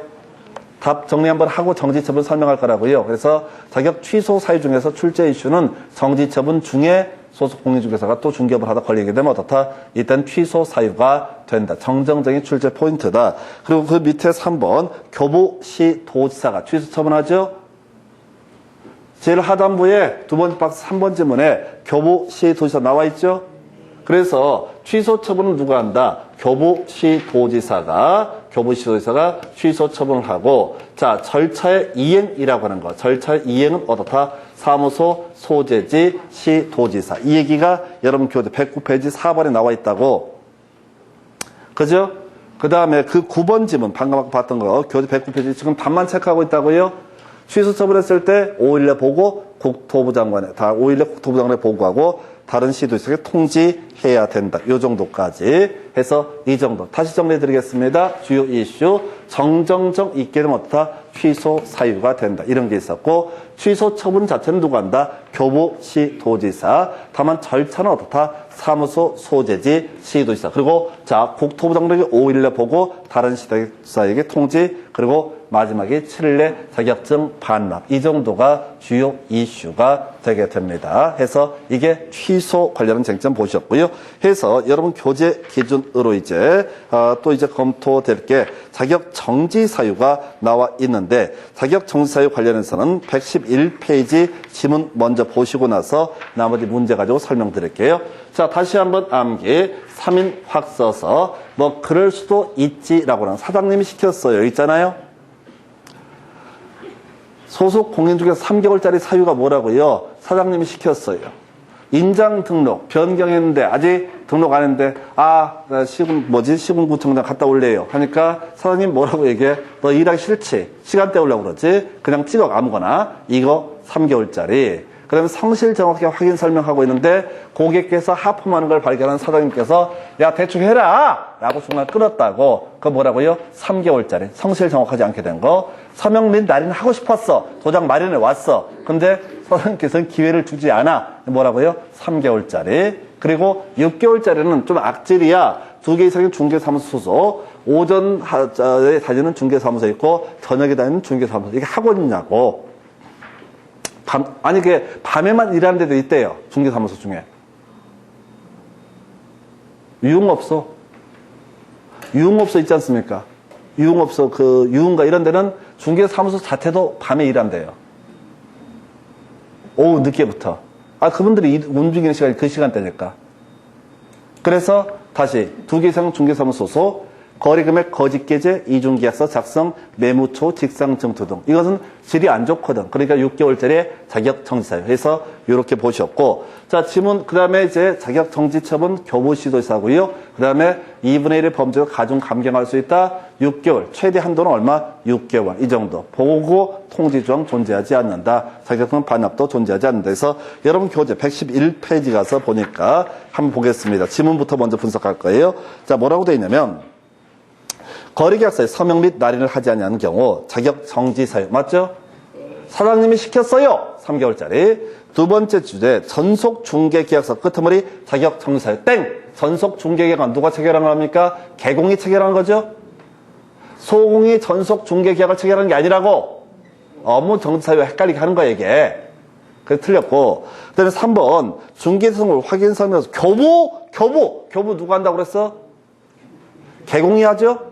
답 정리 한번 하고 정지 처분 설명할 거라고요. 그래서 자격 취소 사유 중에서 출제 이슈는 정지 처분 중에 소속 공인중개사가 또 중개업을 하다 걸리게 되면 어떻다? 일단 취소 사유가 된다. 정정적인 출제 포인트다. 그리고 그 밑에 3번 교부시도지사가 취소 처분하죠? 제일 하단부에 두 번째 박스 3번 지문에 교부시도지사 나와 있죠? 그래서 취소 처분은 누가 한다? 교부시도지사가 취소 처분을 하고, 자, 절차의 이행이라고 하는 거. 절차의 이행은 어떻다? 사무소 소재지 시도지사. 이 얘기가 여러분 교재 109페이지 4번에 나와 있다고. 그죠? 그 다음에 그 9번 지문, 방금 아까 봤던 거, 교재 109페이지 지금 답만 체크하고 있다고요? 취소 처분했을 때 5일 내 보고, 5일 내 국토부 장관에 보고하고, 다른 시도지사에게 통지해야 된다. 이 정도까지 해서 이 정도. 다시 정리해 드리겠습니다. 주요 이슈. 정정정 있게 되면 어떻다? 취소 사유가 된다. 이런 게 있었고, 취소 처분 자체는 누가 한다? 교부시도지사. 다만 절차는 어떻다? 사무소 소재지 시도지사. 그리고 자 국토부 장관이 5일 내 보고 다른 시도지사에게 통지. 그리고 마지막에 7일 내 자격증 반납. 이 정도가 주요 이슈가 되게 됩니다. 해서 이게 취소 관련한 쟁점 보셨고요. 해서 여러분 교재 기준으로 이제 또 이제 검토될 게 자격 정지 사유가 나와 있는데 자격 정지 사유 관련해서는 111페이지 지문 먼저 보시고 나서 나머지 문제 가지고 설명드릴게요. 자, 다시 한번 암기. 3인 확 써서 뭐 그럴 수도 있지라고는 사장님이 시켰어요. 있잖아요. 소속 공인 중에서 3개월짜리 사유가 뭐라고요? 사장님이 시켰어요. 인장 등록 변경했는데 아직 등록 안 했는데 나 시군구청장 갔다 올래요 하니까 사장님 뭐라고 얘기해? 너 일하기 싫지? 시간 때우려고 그러지? 그냥 찍어 아무거나. 이거 3개월짜리. 그 다음에 성실 정확히 확인 설명하고 있는데 고객께서 하품하는 걸 발견한 사장님께서 야 대충 해라 라고 중간에 끌었다고. 그거 뭐라고요? 3개월짜리. 성실 정확하지 않게 된 거. 서명 및 날인 하고 싶었어. 도장 마련해 왔어. 근데 사장님께서는 기회를 주지 않아. 뭐라고요? 3개월짜리. 그리고 6개월짜리는 좀 악질이야. 2개 이상의 중개사무소 소속. 오전에 다니는 중개사무소 있고 저녁에 다니는 중개사무소. 이게 하고 있냐고. 그게 밤에만 일하는 데도 있대요. 중개사무소 중에. 유흥업소. 유흥업소 있지 않습니까? 유흥업소, 유흥가 이런 데는 중개사무소 자체도 밤에 일한대요. 오후 늦게부터. 그분들이 움직이는 시간이 그 시간대니까. 그래서 다시 2개 이상 중개사무소 소속, 거래금액 거짓계제, 이중계약서 작성, 매무초, 직상증투 등. 이것은 질이 안 좋거든. 그러니까 6개월짜리 자격정지사유 해서 이렇게 보셨고. 자, 지문, 그 다음에 이제 자격정지처분 교부시도지사고요. 그 다음에 2분의 1의 범죄로 가중 감경할 수 있다. 6개월. 최대 한도는 얼마? 6개월. 이 정도. 보고 통지조항 존재하지 않는다. 자격증 반납도 존재하지 않는다. 그래서 여러분 교재 111페이지 가서 보니까 한번 보겠습니다. 지문부터 먼저 분석할 거예요. 자, 뭐라고 되어 있냐면 거래계약서에 서명 및 날인을 하지 않는 경우 자격정지 사유. 맞죠? 사장님이 시켰어요. 3개월짜리. 두 번째 주제 전속중개계약서 끄트머리 자격정지 사유. 땡! 전속중개계약은 누가 체결한 겁니까? 개공이 체결한 거죠? 소공이 전속중개계약을 체결한 게 아니라고. 업무정지 사유와 헷갈리게 하는 거야 이게. 그래서 틀렸고. 그 다음에 3번 중개성을 확인 설명서. 교부 누가 한다고 그랬어? 개공이 하죠?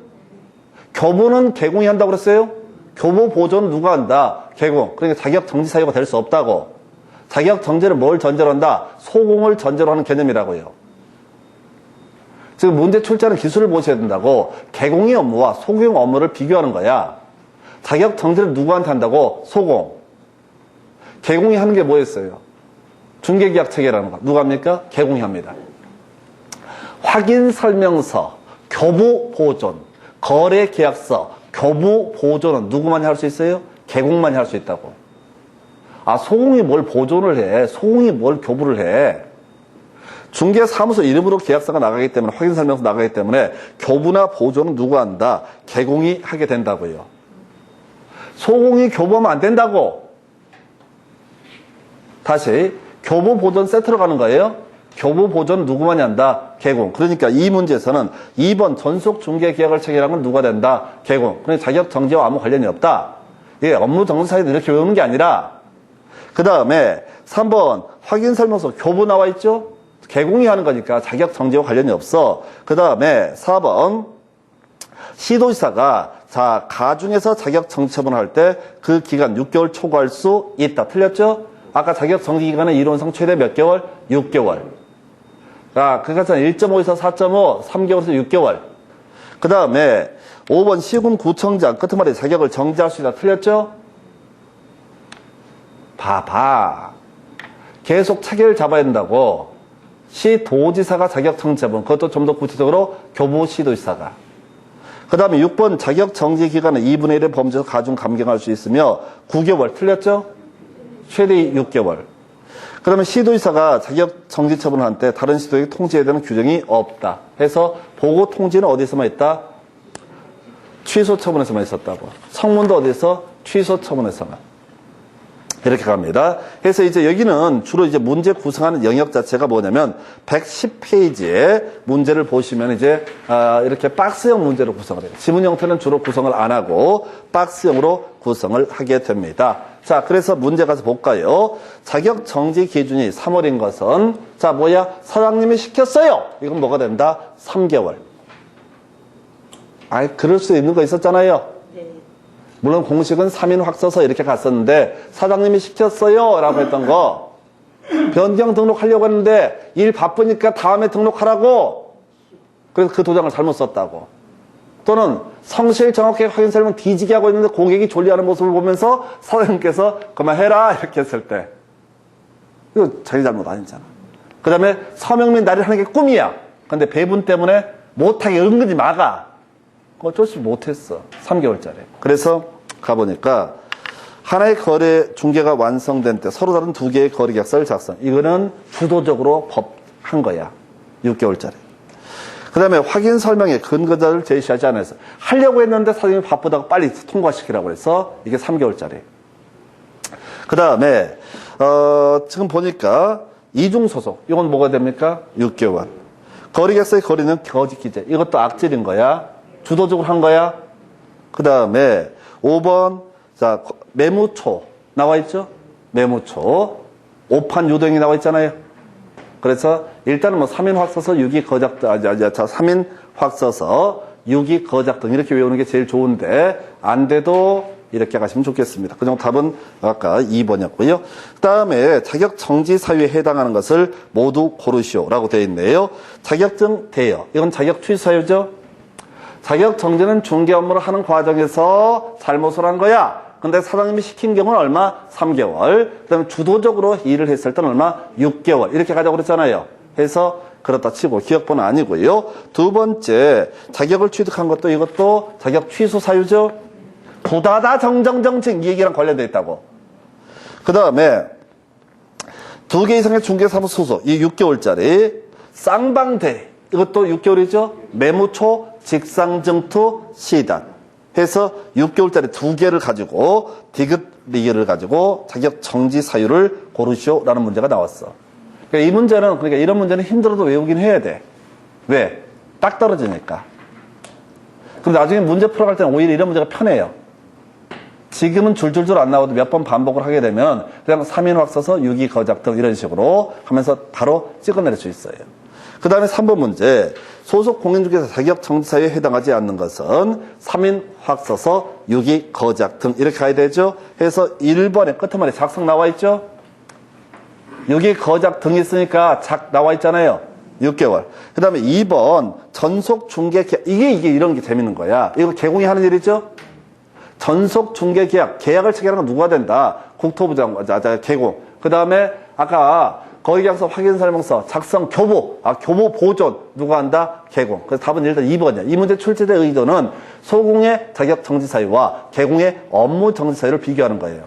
교부는 개공이 한다고 그랬어요? 교부 보존은 누가 한다? 개공. 그러니까 자격정지 사유가 될 수 없다고. 자격정지를 뭘 전제로 한다? 소공을 전제로 하는 개념이라고요. 지금 문제 출제하는 기술을 보셔야 된다고. 개공의 업무와 소공의 업무를 비교하는 거야. 자격정지를 누구한테 한다고? 소공. 개공이 하는 게 뭐였어요? 중개계약 체계라는 거. 누가 합니까? 개공이 합니다. 확인설명서, 교부 보존, 거래계약서, 교부 보존은 누구만이 할 수 있어요? 개공만이 할 수 있다고. 소공이 뭘 보존을 해? 소공이 뭘 교부를 해? 중개사무소 이름으로 계약서가 나가기 때문에, 확인설명서 나가기 때문에 교부나 보존은 누가 한다? 개공이 하게 된다고요. 소공이 교부하면 안 된다고. 다시 교부 보존 세트로 가는 거예요. 교부 보존 누구만이 한다? 개공. 그러니까 이 문제에서는 2번 전속 중개 계약을 체결한 건 누가 된다? 개공. 그러니까 자격 정지와 아무 관련이 없다. 이게 업무 정지 사유도 이렇게 외우는 게 아니라. 그 다음에 3번 확인 설명서 교부 나와 있죠? 개공이 하는 거니까 자격 정지와 관련이 없어. 그 다음에 4번 시도지사가 가중에서 자격 정지 처분을 할 때 그 기간 6개월 초과할 수 있다. 틀렸죠? 아까 자격 정지 기간은 이론상 최대 몇 개월? 6개월. 그러니까 1.5에서 4.5, 3개월에서 6개월. 그 다음에 5번 시군구청장 끄트머리 자격을 정지할 수 있다. 틀렸죠? 계속 체계를 잡아야 된다고. 시도지사가 자격 정지 처분. 그것도 좀 더 구체적으로 교부시도지사가. 그 다음에 6번 자격 정지 기간은 2분의 1의 범죄에서 가중 감경할 수 있으며 9개월. 틀렸죠? 최대 6개월. 그러면 시도지사가 자격 정지 처분을 할 때 다른 시도에게 통지해야 되는 규정이 없다. 해서 보고 통지는 어디서만 있다? 취소 처분에서만 있었다고. 성문도 어디서? 취소 처분에서만. 이렇게 갑니다. 그래서 이제 여기는 주로 이제 문제 구성하는 영역 자체가 뭐냐면 110페이지에 문제를 보시면 이제 이렇게 박스형 문제로 구성을 해요. 지문 형태는 주로 구성을 안 하고 박스형으로 구성을 하게 됩니다. 자, 그래서 문제 가서 볼까요? 자격 정지 기준이 3월인 것은 자, 뭐야? 사장님이 시켰어요. 이건 뭐가 된다? 3개월. 그럴 수 있는 거 있었잖아요. 물론 공식은 3인 확서서 이렇게 갔었는데 사장님이 시켰어요 라고 했던 거 변경 등록하려고 했는데 일 바쁘니까 다음에 등록하라고 그래서 그 도장을 잘못 썼다고 또는 성실 정확하게 확인 설명 뒤지게 하고 있는데 고객이 졸리하는 모습을 보면서 사장님께서 그만해라 이렇게 했을 때 이거 자기 잘못 아니잖아. 그 다음에 서명 및 날을 하는 게 꿈이야. 근데 배분 때문에 못하게 은근히 막아. 어쩔 수 못했어. 3개월짜리. 그래서 가보니까 하나의 거래 중개가 완성된 때 서로 다른 두 개의 거래 계약서를 작성. 이거는 주도적으로 한 거야. 6개월짜리. 그 다음에 확인 설명에 근거자를 제시하지 않아서 하려고 했는데 사장님이 바쁘다고 빨리 통과시키라고 해서 이게 3개월짜리. 그 다음에 지금 보니까 이중소속. 이건 뭐가 됩니까? 6개월. 거래 계약서의 거래는 거짓 기재. 이것도 악질인 거야. 주도적으로 한 거야. 그 다음에 5번, 자, 매무초. 나와 있죠? 매무초. 오판 유동이 나와 있잖아요. 그래서 일단은 뭐 3인 확서서, 6위 거작 등, 3인 확서서, 6위 거작 등 이렇게 외우는 게 제일 좋은데, 안 돼도 이렇게 가시면 좋겠습니다. 그 정도 답은 아까 2번이었고요. 그 다음에 자격 정지 사유에 해당하는 것을 모두 고르시오라고 되어 있네요. 자격증 대여. 이건 자격 취소 사유죠? 자격 정지는 중개 업무를 하는 과정에서 잘못을 한 거야. 근데 사장님이 시킨 경우는 얼마? 3개월. 그 다음에 주도적으로 일을 했을 때는 얼마? 6개월. 이렇게 가자고 그랬잖아요. 해서 그렇다 치고 기억번호 아니고요. 두 번째, 자격을 취득한 것도 이것도 자격 취소 사유죠. 부다다 정정정책 이 얘기랑 관련되어 있다고. 그 다음에 2개 이상의 중개사무소 소속 이 6개월짜리 쌍방대 이것도 6개월이죠. 매무초 직상증투 시단 해서 6개월짜리 2개를 가지고 디귿 리기를 가지고 자격 정지 사유를 고르시오라는 문제가 나왔어. 그러니까 이 문제는 그러니까 이런 문제는 힘들어도 외우긴 해야 돼. 왜? 딱 떨어지니까. 그럼 나중에 문제 풀어갈 때는 오히려 이런 문제가 편해요. 지금은 줄줄줄 안 나와도 몇 번 반복을 하게 되면 그냥 3인 확서서 6위 거작 등 이런 식으로 하면서 바로 찍어낼 수 있어요. 그 다음에 3번 문제. 소속 공인중개사 자격 정지 사유에 해당하지 않는 것은 3인 확서서 6위 거작 등 이렇게 가야 되죠. 해서 1번에 끝머리 작성 나와 있죠. 6위 거작 등이 있으니까 작 나와 있잖아요. 6개월. 그 다음에 2번 전속 중개 계약. 이게 이런 게 재밌는 거야. 이거 개공이 하는 일이죠. 전속 중개 계약. 계약을 체결하는 건 누가 된다? 국토부 장관, 개공. 그 다음에 아까 거래계약서 확인설명서 작성 교부. 교부 보존. 누가 한다? 개공. 그래서 답은 일단 2번이야. 이 문제 출제된 의도는 소공의 자격 정지 사유와 개공의 업무 정지 사유를 비교하는 거예요.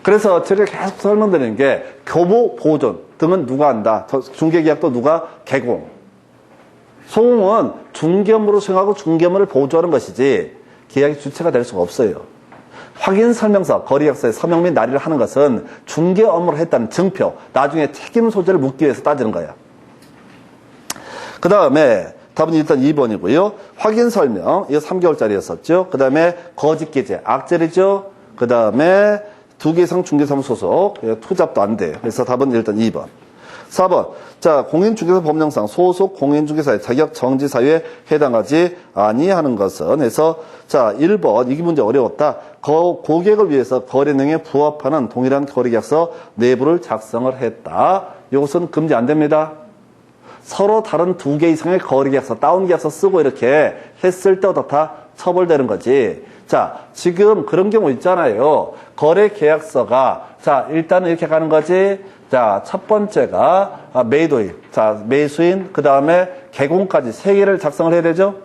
그래서 제가 계속 설명드리는 게 교부 보존 등은 누가 한다? 중개계약도 누가? 개공. 소공은 중개업무로 수행하고 중개업무를 보조하는 것이지 계약의 주체가 될 수가 없어요. 확인설명서, 거래계약서에 서명 및 날의를 하는 것은 중개 업무를 했다는 증표, 나중에 책임 소재를 묻기 위해서 따지는 거야. 그 다음에 답은 일단 2번이고요. 확인설명, 이거 3개월짜리였었죠. 그 다음에 거짓기재, 악질이죠. 그 다음에 2개 이상 중개사무소 소속, 투잡도 안 돼요. 그래서 답은 일단 2번. 4번. 자, 공인중개사 법령상 소속 공인중개사의 자격 정지 사유에 해당하지 아니하는 것은 해서 자, 1번. 이게 문제 어려웠다. 고객을 위해서 거래 내용에 부합하는 동일한 거래계약서 내부를 작성을 했다. 이것은 금지 안 됩니다. 서로 다른 2개 이상의 거래계약서, 다운계약서 쓰고 이렇게 했을 때 어떻다? 처벌되는 거지. 자, 지금 그런 경우 있잖아요. 거래계약서가 자, 일단은 이렇게 가는 거지. 자, 첫 번째가 매도인, 자, 매수인, 그 다음에 개공까지 3개를 작성을 해야 되죠?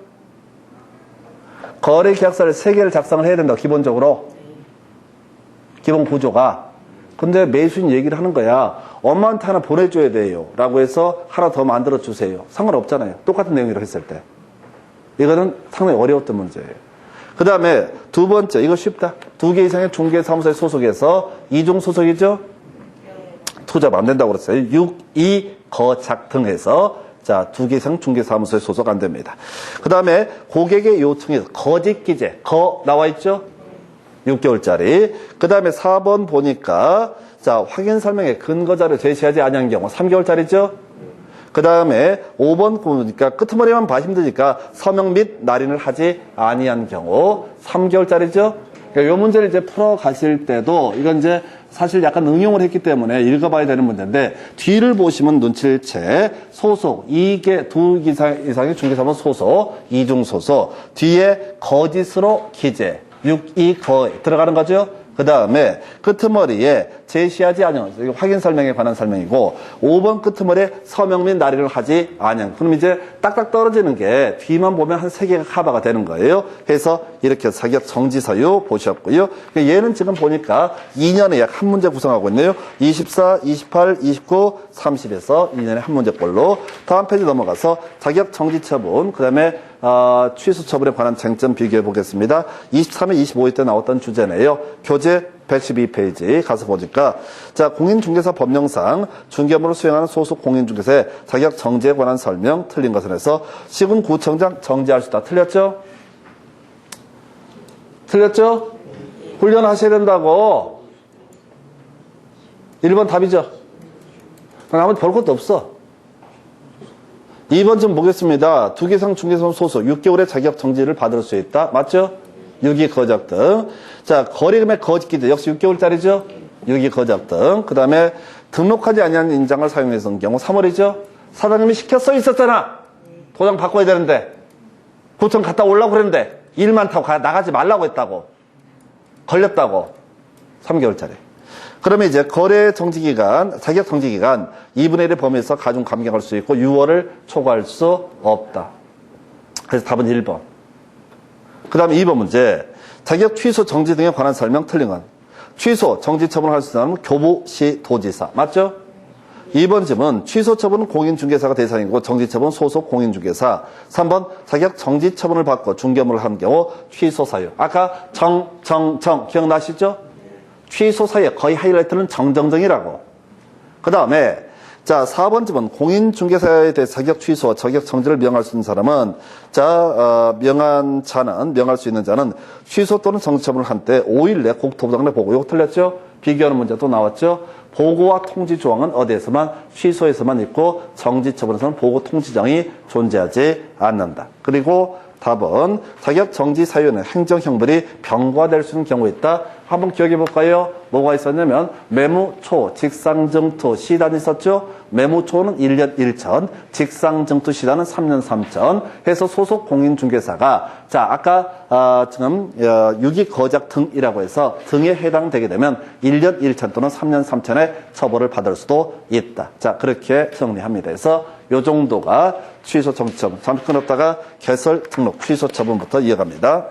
거래 계약서를 3개를 작성을 해야 된다, 기본적으로. 기본 구조가. 근데 매수인 얘기를 하는 거야. 엄마한테 하나 보내줘야 돼요. 라고 해서 하나 더 만들어주세요. 상관없잖아요. 똑같은 내용이라고 했을 때. 이거는 상당히 어려웠던 문제예요. 그 다음에 두 번째, 이거 쉽다. 2개 이상의 중개사무소에 소속해서 이중 소속이죠? 투잡 안 된다고 그랬어요. 6, 2, 거작 등 해서 자, 2개 이상 중개사무소에 소속 안 됩니다. 그 다음에 고객의 요청에서 거짓 기재, 거 나와 있죠? 6개월짜리. 그 다음에 4번 보니까 자, 확인 설명에 근거 자료 제시하지 아니한 경우 3개월짜리죠? 그 다음에 5번 보니까 끄트머리만 봐 힘드니까 서명 및 날인을 하지 아니한 경우 3개월짜리죠? 그러니까 이 문제를 이제 풀어 가실 때도 이건 이제 사실 약간 응용을 했기 때문에 읽어봐야 되는 문제인데 뒤를 보시면 눈치를 채 소속 2개 이상의 중개사무소 소속 이중 소속 뒤에 거짓으로 기재 6, 2, 거 들어가는 거죠. 그 다음에 끄트머리에 제시하지 않은 확인 설명에 관한 설명이고 5번 끄트머리에 서명 및 날인을 하지 않은 그럼 이제 딱딱 떨어지는 게 뒤만 보면 한 3개가 커버가 되는 거예요. 그래서 이렇게 자격 정지 사유 보셨고요. 얘는 지금 보니까 2년에 약 한 문제 구성하고 있네요. 24, 28, 29, 30에서 2년에 한 문제꼴로 다음 페이지 넘어가서 자격 정지 처분 그 다음에 취소 처분에 관한 쟁점 비교해 보겠습니다. 23회, 25회 때 나왔던 주제네요. 교재 112페이지 가서 보니까 자, 공인중개사 법령상 중개업무를 수행하는 소속 공인중개사의 자격 정지에 관한 설명 틀린 것을 해서 시군구청장 정지할 수 있다. 틀렸죠? 틀렸죠? 훈련하셔야 된다고. 1번 답이죠? 나머지 볼 것도 없어. 2번 좀 보겠습니다. 2개 이상 중개사 소속 6개월의 자격 정지를 받을 수 있다. 맞죠? 6위 거작 등. 자, 거래금액 거짓 기재 역시 6개월짜리죠? 6위 거작 등. 그 다음에 등록하지 아니한 인장을 사용해서 경우 3월이죠? 사장님이 시켜 써 있었잖아. 도장 바꿔야 되는데. 구청 갔다 오려고 그랬는데 일 많다고 나가지 말라고 했다고. 걸렸다고. 3개월짜리. 그러면 이제 거래 정지기간, 자격 정지기간 2분의 1의 범위에서 가중 감경할 수 있고 6월을 초과할 수 없다. 그래서 답은 1번. 그 다음에 2번 문제. 자격 취소 정지 등에 관한 설명 틀린 건. 취소, 정지 처분을 할 수 있는 교부시 도지사. 맞죠? 2번 질문. 취소 처분은 공인중개사가 대상이고 정지 처분은 소속 공인중개사. 3번 자격 정지 처분을 받고 중개업무를 한 경우 취소 사유. 아까 정 기억나시죠? 취소 사유의 거의 하이라이트는 정정정이라고. 그 다음에 자, 4번 집은 공인중개사에 대해 자격 취소, 자격 정지를 명할 수 있는 사람은 명할 수 있는 자는 취소 또는 정지 처분을 한 때 5일 내 국토부장내 보고. 이거 틀렸죠? 비교하는 문제도 나왔죠? 보고와 통지 조항은 어디에서만 취소에서만 있고 정지 처분에서는 보고 통지장이 존재하지 않는다. 그리고 답은 자격 정지 사유는 행정형벌이 병과될 수 있는 경우가 있다. 한번 기억해 볼까요? 뭐가 있었냐면 매무초, 직상증투, 시단이 있었죠? 매무초는 1년 1천, 직상증투 시단은 3년 3천 해서 소속 공인중개사가 자, 아까 지금 유기 거작 등이라고 해서 등에 해당되게 되면 1년 1천 또는 3년 3천의 처벌을 받을 수도 있다. 자, 그렇게 정리합니다. 그래서 요 정도가 취소 정지 처분. 잠시 끊었다가 개설 등록 취소 처분부터 이어갑니다.